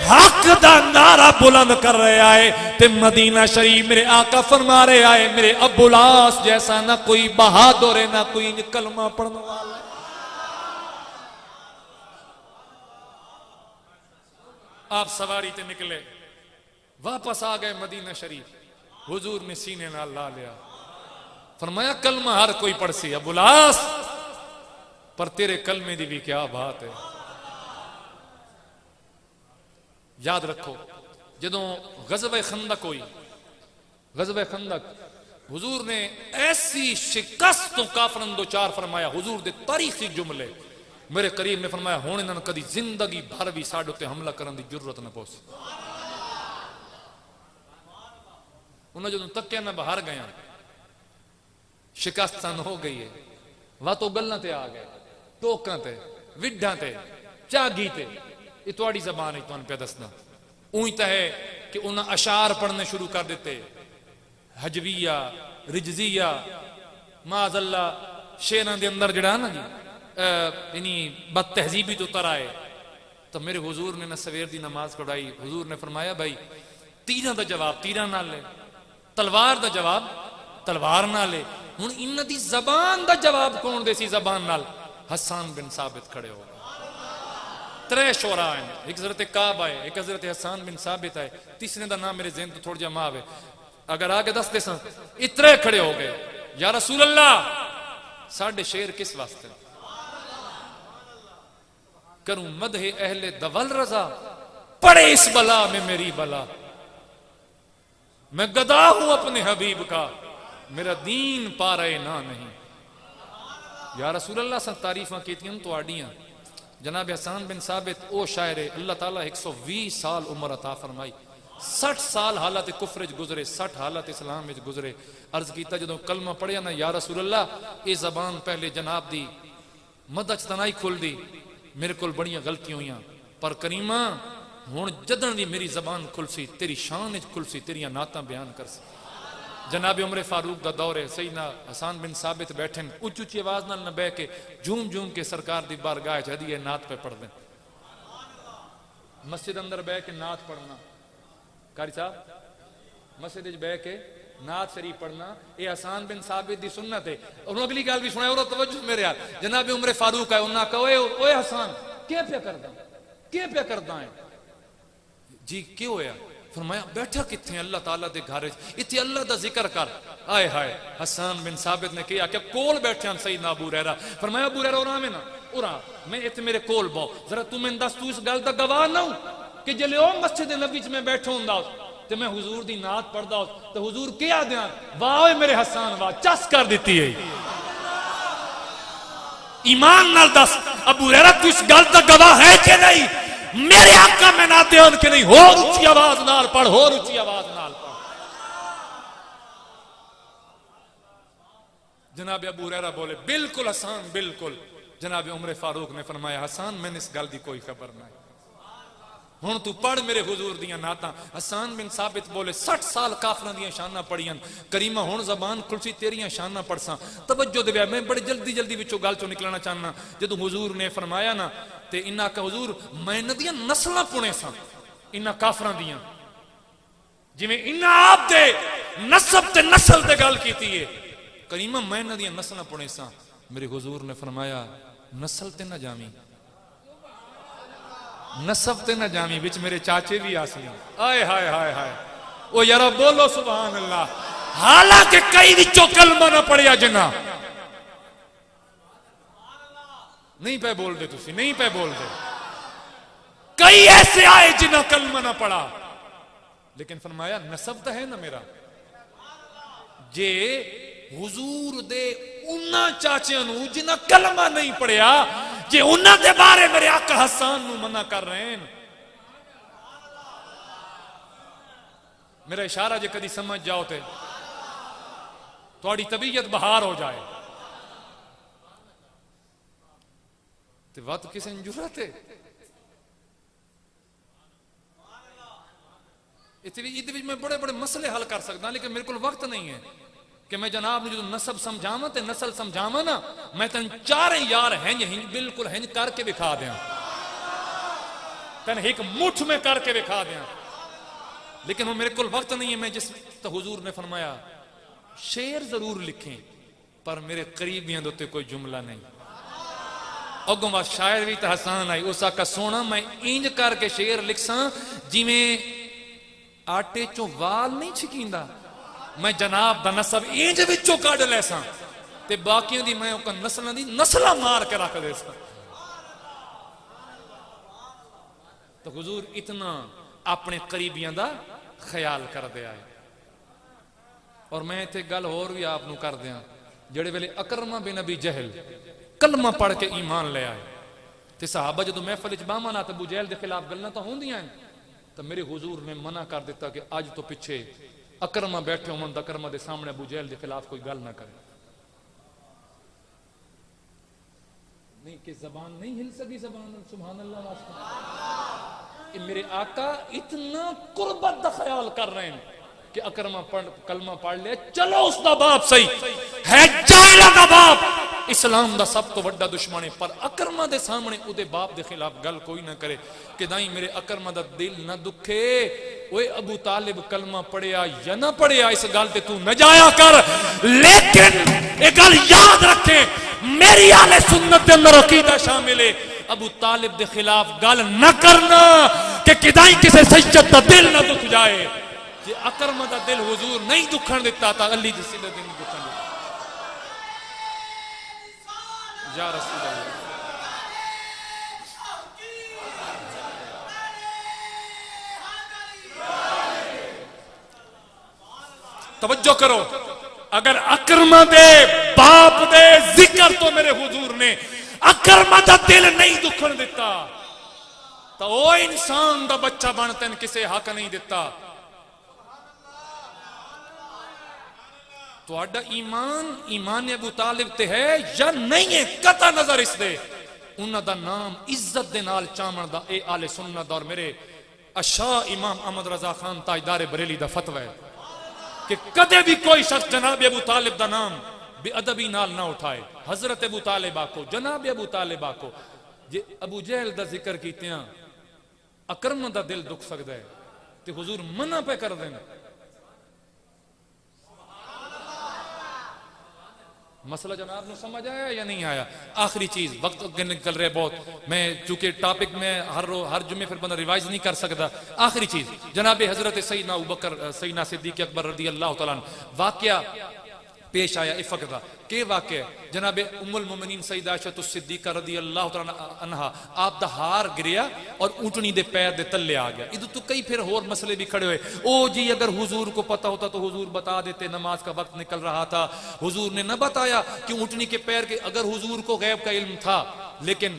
हक दा नारा बुलंद कर रहे आए ते मदीना शरीफ मेरे आका फरमा रहे आए मेरे अबुल आस जैसा ना कोई बहादुर है ना कोई कलमा पढ़ने वाला। आप सवारी ते निकले, वापस आ गए मदीना शरीफ। हुजूर ने सीने नाल ला लिया, फरमाया कलमा हर कोई पढ़ सी अबुल आस, पर तेरे कलमे दी भी क्या बात है। याद रखो जदों गज़वे खंदक हुई, गज़वे खंदक हुजूर ने ऐसी शिकस्त तो काफरन दो चार फरमाया। हुजूर दे तारीखी जुमले मेरे करीब ने फरमाया हुण इन्हां नूं कदी जिंदगी भर भी साडे उत्ते हमला करन दी जरूरत ना पहुंची। उन्हें जो तक्या ना बाहर गया, शिकस्त हो गई है, वा तो गल्लां ते आ गए, टोकां ते, विड्ढां ते, झागी ते। ये तुहाडी ज़बान है, तुहानूं पिया दसदा। ऊई तो है कि उन्हें अशार पढ़ने शुरू कर देते, हजविया, रिजजिया, माज़ल्ला, शेरां दे अंदर जड़ा ना जी यानी बद तहजीबी तो उतर आए। तो मेरे हुजूर ने ना सवेर दी नमाज पढ़ाई। हुजूर ने फरमाया भाई तीरां दा जवाब तीरां नाल ले, तलवार दा जवाब तलवार नाल ले। हुण इन्हां दी ज़बान दा जवाब कौन दे सी? ज़बान नाल हसन बिन साबित खड़े हो। त्रै शोरा हैं, एक हज़रत काब आए, एक हज़रत हसन बिन साबित आए, तीसरे दा नाम मेरे ज़हन तो थोड़ा जा मावे, अगर आगे दस दे सन। इतने खड़े हो गए, या रसूल अल्लाह साढ़े शेर किस वास्ते करूं मदहे अहले दवल रजा, पड़े इस बला में मेरी बला। मैं गदा हूं अपने हबीब का, मेरा दीन पा रहे ना नहीं। या रसूल अल्लाह सा तारीफां कीतियां तुहाडियां। जनाब हसन बिन साबित ओ शायर अल्लाह ताला 120 साल उम्र अता फरमाई, 60 साल हालत कुफर गुजरे, 60 हालत इस्लाम में गुजरे। अर्ज किया जो कलमा पढ़िया ना या रसूल अल्लाह, ये जबान पहले जनाब दी मदद तनाई खुल दी, मेरे को बड़ियां गलतियां हुई, पर करीमा हुण जदन दी मेरी जबान खुलसी, तेरी शान खुलसी, तेरिया नातां बयान करसी। जनाब उमर फारूक का दौर है, सईदना हसन बिन साबित बैठे उच्च उच्ची आवाज नाल न बह के झूम झूम के सरकार दी बारगाह च हदीए नात पे पढ़ दें। मस्जिद अंदर बह के नात पढ़ना, कारी साहब मस्जिद बह के नात शरीफ पढ़ना, ये हसन बिन साबित दी सुन्नत है। और अगली गल भी सुनाए, और तवज्जो मेरे यार, जनाब उमर फारूक है, उन्हें कहो ओए हसन क्या पे करदा, क्या पे करदा है जी, क्यों होया? फरमाया बैठा किथे अल्लाह ताला दे घर, इत्थे अल्लाह दा जिक्र कर। आए हाय, हसन बिन साबित ने कहा कि कोल बैठे सईदना अबू हुरैरा। फरमाया अबू हुरैरा उरा में ना उरा, मैं इत्थे मेरे कोल बहु, जरा तू मैनूं दस, तू इस गल दा गवाह ना हो कि जिले ओ मस्जिद नबी च मैं बैठा हुंदा ते मैं हुजूर दी नात पढ़दा ते हुजूर क्या दियां, वाह मेरे हसन वाह, चस कर दित्ती है। ईमान नाल दस अबू हुरैरा, तू इस गल दा गवाह है कि नहीं? मेरे आका में ना ध्यान के नहीं, होर ऊंची आवाज नाल पढ़, होर ऊंची आवाज नाल पढ़। जनाब अबू हुरैरा बोले बिल्कुल हसन बिल्कुल। जनाब उमर फारूक ने फरमाया हसन मैंने इस गल की कोई खबर नहीं, हुण तू पढ़ मेरे हुजूर दियां नातां। हसन बिन साबित बोले 60 साल काफरां दियां शानां पढ़ियां, करीमा हुण ज़बान खुलसी तेरियां शानां पढ़सां। तवज्जो दे, मैं बड़ी जल्दी जल्दी विचों गल चों निकलना चाहना। जदों हुजूर ने फरमाया ना ते इन्हां का हुजूर मैं इन्हां दियां नस्लां पुणे सां, इन्हां काफरां दियां, जिवें इन्हां आप दे नसब ते नस्ल ते गल कीती है। करीमा मैं इन्हां दियां नस्लां पुणे सां। मेरे हुजूर ने फरमाया नस्ल ते ना जावी, नसब ते ना जावी, विच मेरे चाचे भी आसी। आए हाय हाय हाय, ओ यार बोलो सुभान अल्लाह। हालांकि कई विचों कलमा ना पढ़िया, जिन्ना नहीं पे बोल दे, तुसी नहीं पे बोल दे, कई ऐसे आए जिन्ना कलमा ना पढ़ा, लेकिन फरमाया नसब तो है ना मेरा। जे हुजूर दे उन्ना चाचियां नू जिन्ना कलमा नहीं पढ़िया, जे उन्ना दे बारे मेरे आका हसन नू मना कर रहे हैं, मेरा इशारा जे कदी समझ जाओ ते थोड़ी तबीयत बहार हो जाए। ते वत किसे जरूरत है इतने मैं बड़े बड़े मसले हल कर सकता, लेकिन मेरे को वक्त नहीं है कि मैं जनाब ने जो नसब समझावा ते नस्ल समझावा ना, मैं तेन चारे यार हिंज हिंज बिल्कुल हिंज करके विखा दिया, तेन एक मुठ में करके विखा दिया, लेकिन वो मेरे को वक्त नहीं है। मैं जिस तो हुजूर ने फरमाया शेर जरूर लिखें, पर मेरे करीबियों के उत्ते कोई जुमला नहीं। अगों बाद शायर भी तो हसान आई, उस आका सोना मैं इंज करके शेर लिखसा जिवें आटे चो वाल नहीं छिकींदा, मैं जनाब दा नसब इंज विचों कढ लैसा ते बाकियों दी मैं नस्लां दी नस्लां मार के रख देसा। तो हुजूर इतना अपने करीबियां दा ख्याल कर दिया है। और मैं इत्थे गल होर भी आपनू कर दियां, जेड़े वेले अकरमा बिन अबी जहल कलमा पढ़ के ईमान ले आए, ते सहाबा जो महफिल च बाहमां ना अबू जहल के खिलाफ गल्लां तो होंदियां तो मेरे हुजूर ने मना कर दिता कि अज तो पिछे अकरमा बैठे होवन तो अकरमा के सामने अबू जहल के खिलाफ कोई गल ना करे। नहीं कि जबान नहीं हिल सकी, जबान सुभान अल्लाह वास्ते। मेरे आका इतना कुर्बत का ख्याल कर रहे हैं कि अकरमा कलमा पढ़ लिया, चलो उसका बाप सही है, जाहिला का बाप इस्लाम का सब तो वड्डा दुश्मन है, पर अकरमा के सामने उदे बाप के खिलाफ गल कोई ना करे कि नहीं मेरे अकरमा का दिल ना दुखे। ओए अबू तालिब कलमा पढ़िया या ना पढ़िया इस गल ते तू न जाया कर, लेकिन एक गल याद रखे मेरी आले सुन्नत के अंदर अकीदा शामिल है अबू तालिब के खिलाफ गल न करना कि किदाई किसी सज्जद का दिल ना दुख जाए। जे अकरमा का दिल हुजूर नहीं दुखन दिता था अली जिस दिन दुखन दिता या रसूल अल्लाह। तवज्जो करो, अगर अकरमा दे बाप दे जिक्र तो मेरे हुजूर ने अकरमा दा दिल नहीं दुखन दिता तो ओ इंसान दा बच्चा बन तेन किसे हक नहीं दिता। तुहाडा ईमान ईमान अबू तालिब ते है या नहीं है, कता नजर इस दे उन्हां दा नाम इज्जत दे नाल चामण दा ए आले सुन्नत और मेरे अशा इमाम अहमद रजा खान ताजदार बरेली दा फतवा है कि कदे भी कोई शख्स जनाब अबू तालिब दा नाम बेअदबी नाल ना उठाए। हजरत अबू तालिब आको, जनाब अबू तालिब आको। जे अबू जहल दा जिक्र कीतियां अकरम दा दिल दुख सकदा है ते हुजूर मना पे कर देन। मसला जनाब ने समझ आया या नहीं आया? आखिरी चीज, वक्त अगे निकल रहे बहुत, मैं चूंकि टॉपिक में हर जुम्मे फिर बंदा रिवाइज नहीं कर सकता। आखिरी चीज जनाब हजरत सईदना अबू बकर सईदना सिद्दीक अकबर रज़ी अल्लाह तआला अन्हु वाकया पेश आया इफक दा। के वाकया जनाब उम्मुल मोमिनीन सईदा आयशा सिद्दीका रज़ी अल्लाह तआला अन्हा आप दा हार गिरिया और ऊंटनी दे पैर दे तले आ गया। इधर तो कई फिर और मसले भी खड़े हुए। ओ जी अगर हुजूर को पता होता तो हुजूर बता देते, नमाज का वक्त निकल रहा था, हुजूर ने न बताया कि ऊंटनी के पैर के। अगर हुजूर को गैब का इल्म था लेकिन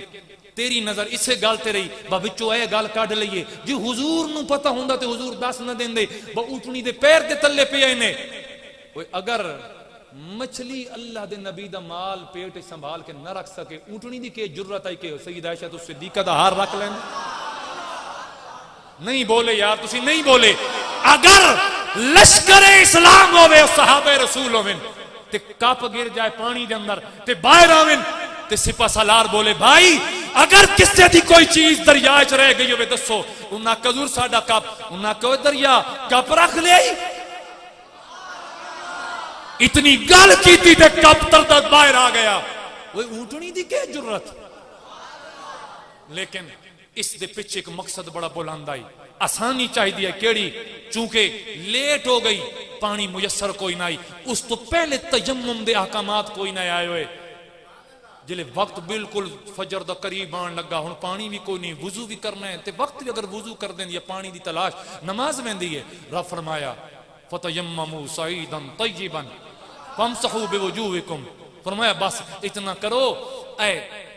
तेरी नजर इसे गल ते रही बिचो ए गल कढ़ लईए, जी हुजूर नूं पता हुंदा ते हुजूर दस न देंदे ऊंटनी दे पैर दे तले पे ने। अगर मछली अल्लाह दे नबी दा माल पेट संभाल के न रख सके, ऊंटनी दी के जुर्रत आई के सईदा आयशा सिद्दीका दा हार रख लें? नहीं बोले यार, तुसी नहीं बोले। अगर लश्कर इस्लाम होवे सहाबे रसूल होवे ते कप गिर जाए पानी दे अंदर ते बाहर आवे ते सिपा सालार बोले भाई अगर किसी दी कोई चीज दरिया च रह गई होवे दसो, उन्ना कजूर साडा कप, उन्ना को दरिया कप रख ले। इतनी गल की थी ते कप तरदा बाहर आ गया। वो ऊंटनी दी के जुर्रत। लेकिन इस दे पीछे एक मकसद बड़ा बुलंद आई, आसानी चाहिए है केड़ी, चूंकि लेट हो गई पानी मुयसर कोई ना आई, उस तो पहले तयम्मुम दे अहकामात कोई ना आए हुए। जिले वक्त बिल्कुल फजर दा करीब आन लगा, हुण पानी भी कोई नहीं, वुजू भी करना है ते वक्त भी अगर वुजू कर देंदी है पानी दी तलाश नमाज वेंदी है। रब फरमाया फतयम्ममू सईदन तय्यिबन फमसहू बिवुजूहिकुम, फरमाया बस इतना करो ऐ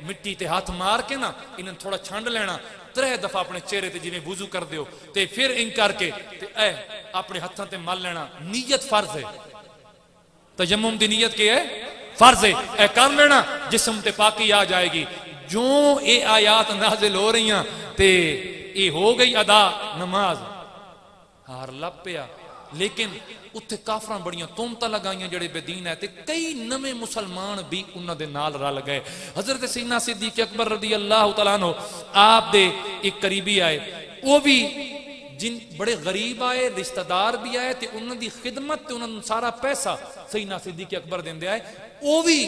मिट्टी ते हाथ मार के ना इन्हें थोड़ा छंड लेना, 3 दफा अपने चेहरे ते जिवें वुजू कर दियो ते फिर इन करके ते ऐ अपने हाथों ते मल लेना। नीयत फर्ज है, तयम्मुम दी नीयत के है फर्ज है, ऐ कर लेना जिस्म ते पाकी आ जाएगी। जो ये आयात नाजिल हो रही ते ये हो गई अदा नमाज, हार लप पिया। लेकिन उत्थे काफरां बड़ियां तोमतां लगाइयां जेड़े बेदीन है ते कई नवे मुसलमान भी उन्हां दे नाल रल गए। हजरत सईदना सिद्दीक अकबर रज़ी अल्लाह तआला अन्हु आप दे एक करीबी आए, वो भी जिन बड़े गरीब आए, रिश्तेदार भी आए ते उन्हां दी खिदमत ते उन्हां नूं सारा पैसा सईदना सिद्दीक अकबर देंदे आए। वो भी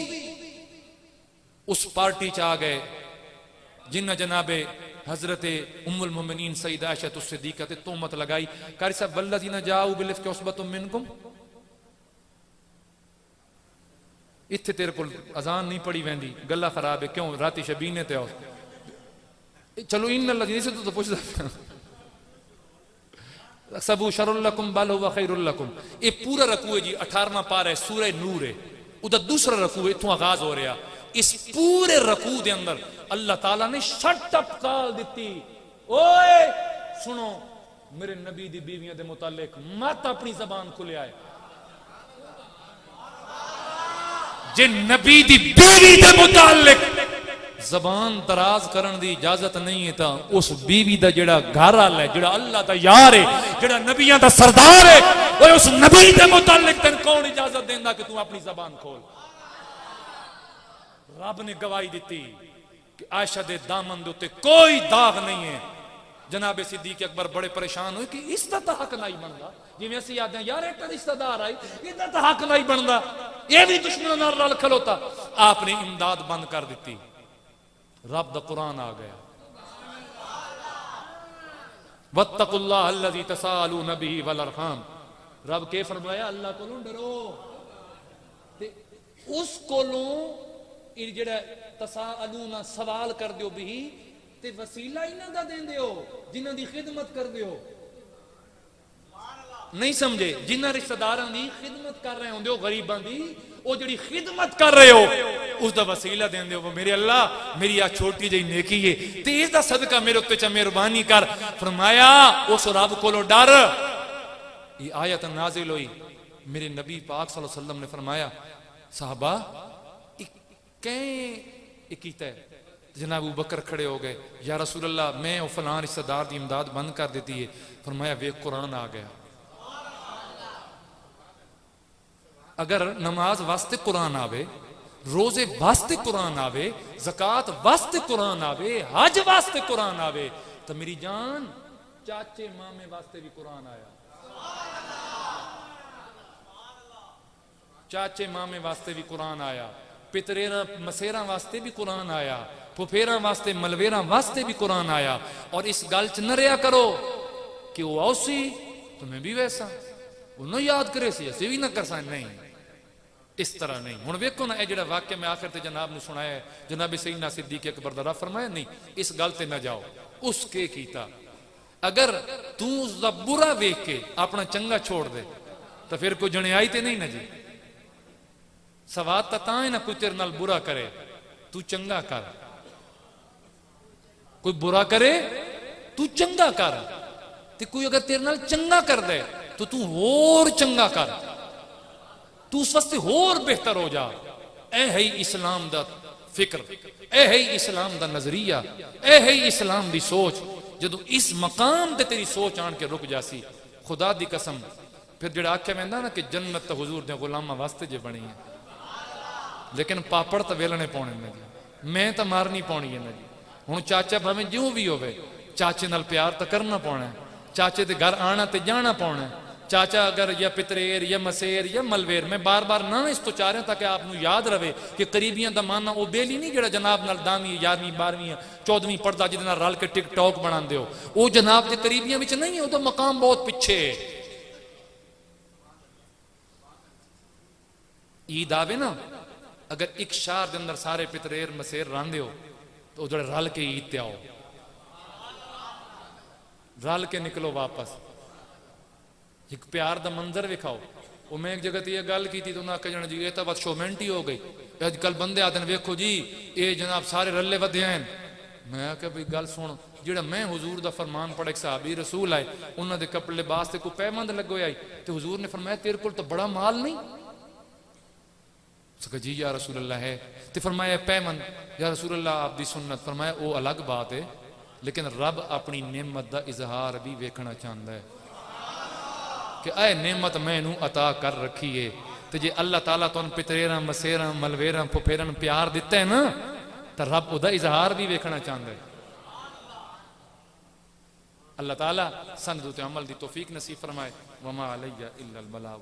उस पार्टी च आ गए जिन्हां जनाबे हजरत उम्मुल मोमिनीन सईदा आयशा सिद्दीका ते तोहमत लगाई। कारी साहब वल्लज़ीना जाऊ बिलिफ्क उसबतुम मिनकुम, इत्थे तेरे कोल अजान नहीं पढ़ी वेंदी, गल्ला खराब है क्यों? राती शबीने ते आओ। चलो इन लज़ीना से तो पुछदा सबू शरुल लकुम बल हुवा खैरुल लकुम। ये पूरा रकू है जी, 18वां पारा है सूरह नूर है, उदा दूसरा रकू है, इथों आगाज हो रहा। इस पूरे रकू दे अंदर अल्लाह ताला ने शट अप कॉल दी, ओए सुनो मेरे नबी दी बीवियां दे मुतालिक मत अपनी जबान खुले आए। जे नबी दी बीवी दे मुतालिक जबान दराज करने की इजाजत नहीं है तो उस बीवी का जेड़ा घर वाला है, जेड़ा अल्लाह का यार है, जेड़ा नबियां का सरदार है, वो उस नबी के मुतालिक तेन कौन इजाजत देंदा कि तू अपनी जबान खोल। रब ने गवाही दी कि आयशा दे दामन दे उत्ते कोई दाग नहीं है। जनाबे सिद्दीक अकबर बड़े परेशान हुए कि इसका तो हक नहीं बनता, जिवें असं आते हैं यार एक रिश्तेदार आई इसका तो हक नहीं बनता, यह भी दुश्मनों नाल रल खलोता। आपने इमदाद बंद कर दी, रब दा कुरान आ गया, वत्तकुल्लाह अल्लज़ी तसालून बिही वल अरहाम। रब के फरमाया अल्लाह कोलों डरो ते उस कोलों जेड़ा तसालूना सवाल कर दियो बिही ते वसीला इन्हां दा देंदे हो जिन्हां दी खिदमत कर दियो। नहीं समझे, जिन्हां रिश्तेदारां दी खिदमत कर रहे होंदे हो, गरीबां दी वो जिहड़ी खिदमत कर रहे हो उसका वसीला देंदे हो। मेरे अल्लाह मेरी आ छोटी जी नेकी है ते इसदा सदका मेरे उत्ते च मेहरबानी कर। फरमाया उस रब कोलों डर। ये आयत नाजिल हुई, मेरे नबी पाक सल्लल्लाहु अलैहि वसल्लम ने फरमाया साहबा कीता है। जनाब अबू बकर खड़े हो गए, या रसूल अल्लाह मैं वो फलां रिश्तेदार की इमदाद बंद कर देती है। फरमाया वे कुरान आ गया। अगर नमाज वास्ते कुरान आवे, रोजे वास्ते कुरान आवे, ज़कात वास्ते कुरान आवे, हज वास्ते कुरान आवे, तो मेरी जान चाचे मामे वास्ते भी कुरान आया, चाचे मामे वास्ते भी कुरान आया, पितरेरा मसेरा वास्ते भी कुरान आया, फुफेरा वास्ते मलवेरा वास्ते भी कुरान आया। और इस गल च न रहा करो कि वो औसी तो मैं भी वैसा, उन्होंने याद करे सी असी भी ना कर सकते, नहीं इस तरह नहीं। हुण वेखो ना ये जिहड़ा वाक्य मैं आखिर ते जनाब ने सुनाया है, जनाब सैयदना सिद्दीक अकबर दा फरमाया नहीं इस गल ते ना जाओ। उसके कीता अगर तू उसका बुरा वेख के अपना चंगा छोड़ दे तो फिर कोई जणियाई ते नहीं ना जी। सवाद ता है ना कोई तेरे नाल बुरा करे तू चंगा कर, कोई बुरा करे तू चंगा कर, ते कोई अगर तेरे नाल चंगा कर दे तो तू होर चंगा कर, तू उस वास्ते होर बेहतर हो जा। ए है इस्लाम दा फिक्र, ए है इस्लाम दा नजरिया, ए है इस्लाम दी सोच। जदों इस मकाम ते तेरी सोच आन के रुक जासी, खुदा दी कसम फिर जेड़ा आख्या वेंदा ना कि जन्नत तो हुजूर दे गुलामां वास्ते जे बनी है, लेकिन पापड़ तो वेलने पाने ने जी, मैं तो मारनी पानी है ना जी। हुण चाचा भावें ज्यों भी होवे चाचे नाल प्यार तो करना पाना, चाचे दे घर आना ते जाना पाना। चाचा अगर या पितरेर या मसेर या मलवेर, मैं बार बार ना इस तो चाह रहा ताकि आपको याद रहे कि करीबियां दा माना वो बेली नहीं जेड़ा जनाब नाल 10वीं 11वीं 12वीं 14वीं पढ़दा जिहदे नाल रल के टिकटॉक बनांदे हो, वो जनाब दे करीबियां विच नहीं है, वो तो मकाम बहुत पिछे। ईद आवे ना, अगर एक शहर के अंदर सारे पितरेर मसेर रहिंदे हो तो जो रल के ईद ते आओ, रल के निकलो वापस, एक प्यार का मंजर विखाओ। वो मैं एक जगह ये गल की थी तो उन्हें आखिया जाना जी ये तो बस शोमेंट ही हो गई, अजकल बंदे आते हैं वेखो जी ये जनाब सारे रले वधे हैं। मैं आख्या भाई गल सुन, जेड़ा मैं हुजूर दा फरमान पढ़े एक सहाबी रसूल आए, उन्होंने कपड़े लिबास से कोई पैबंद लगे आई तो हुजूर ने फरमाया तेरे को तो बड़ा माल नहीं, जी या रसूल अल्लाह है। तो फरमाया पैमन या रसूल अल्लाह आपकी सुन्नत, फरमाया वो अलग बात है, लेकिन रब अपनी नेमत का इजहार भी वेखना चाहता है कि ऐ नेमत मैनू अता कर रखी है। तो जे अल्लाह ताला तुम पितरेरा मसेरा मलवेरा फुफेरन प्यार दिता है ना, तो रब उदा इजहार भी वेखना चाहता है। अल्लाह ताला सन अमल दी तौफीक नसीब फरमाए। वमा अलैया इल्लल बलाग।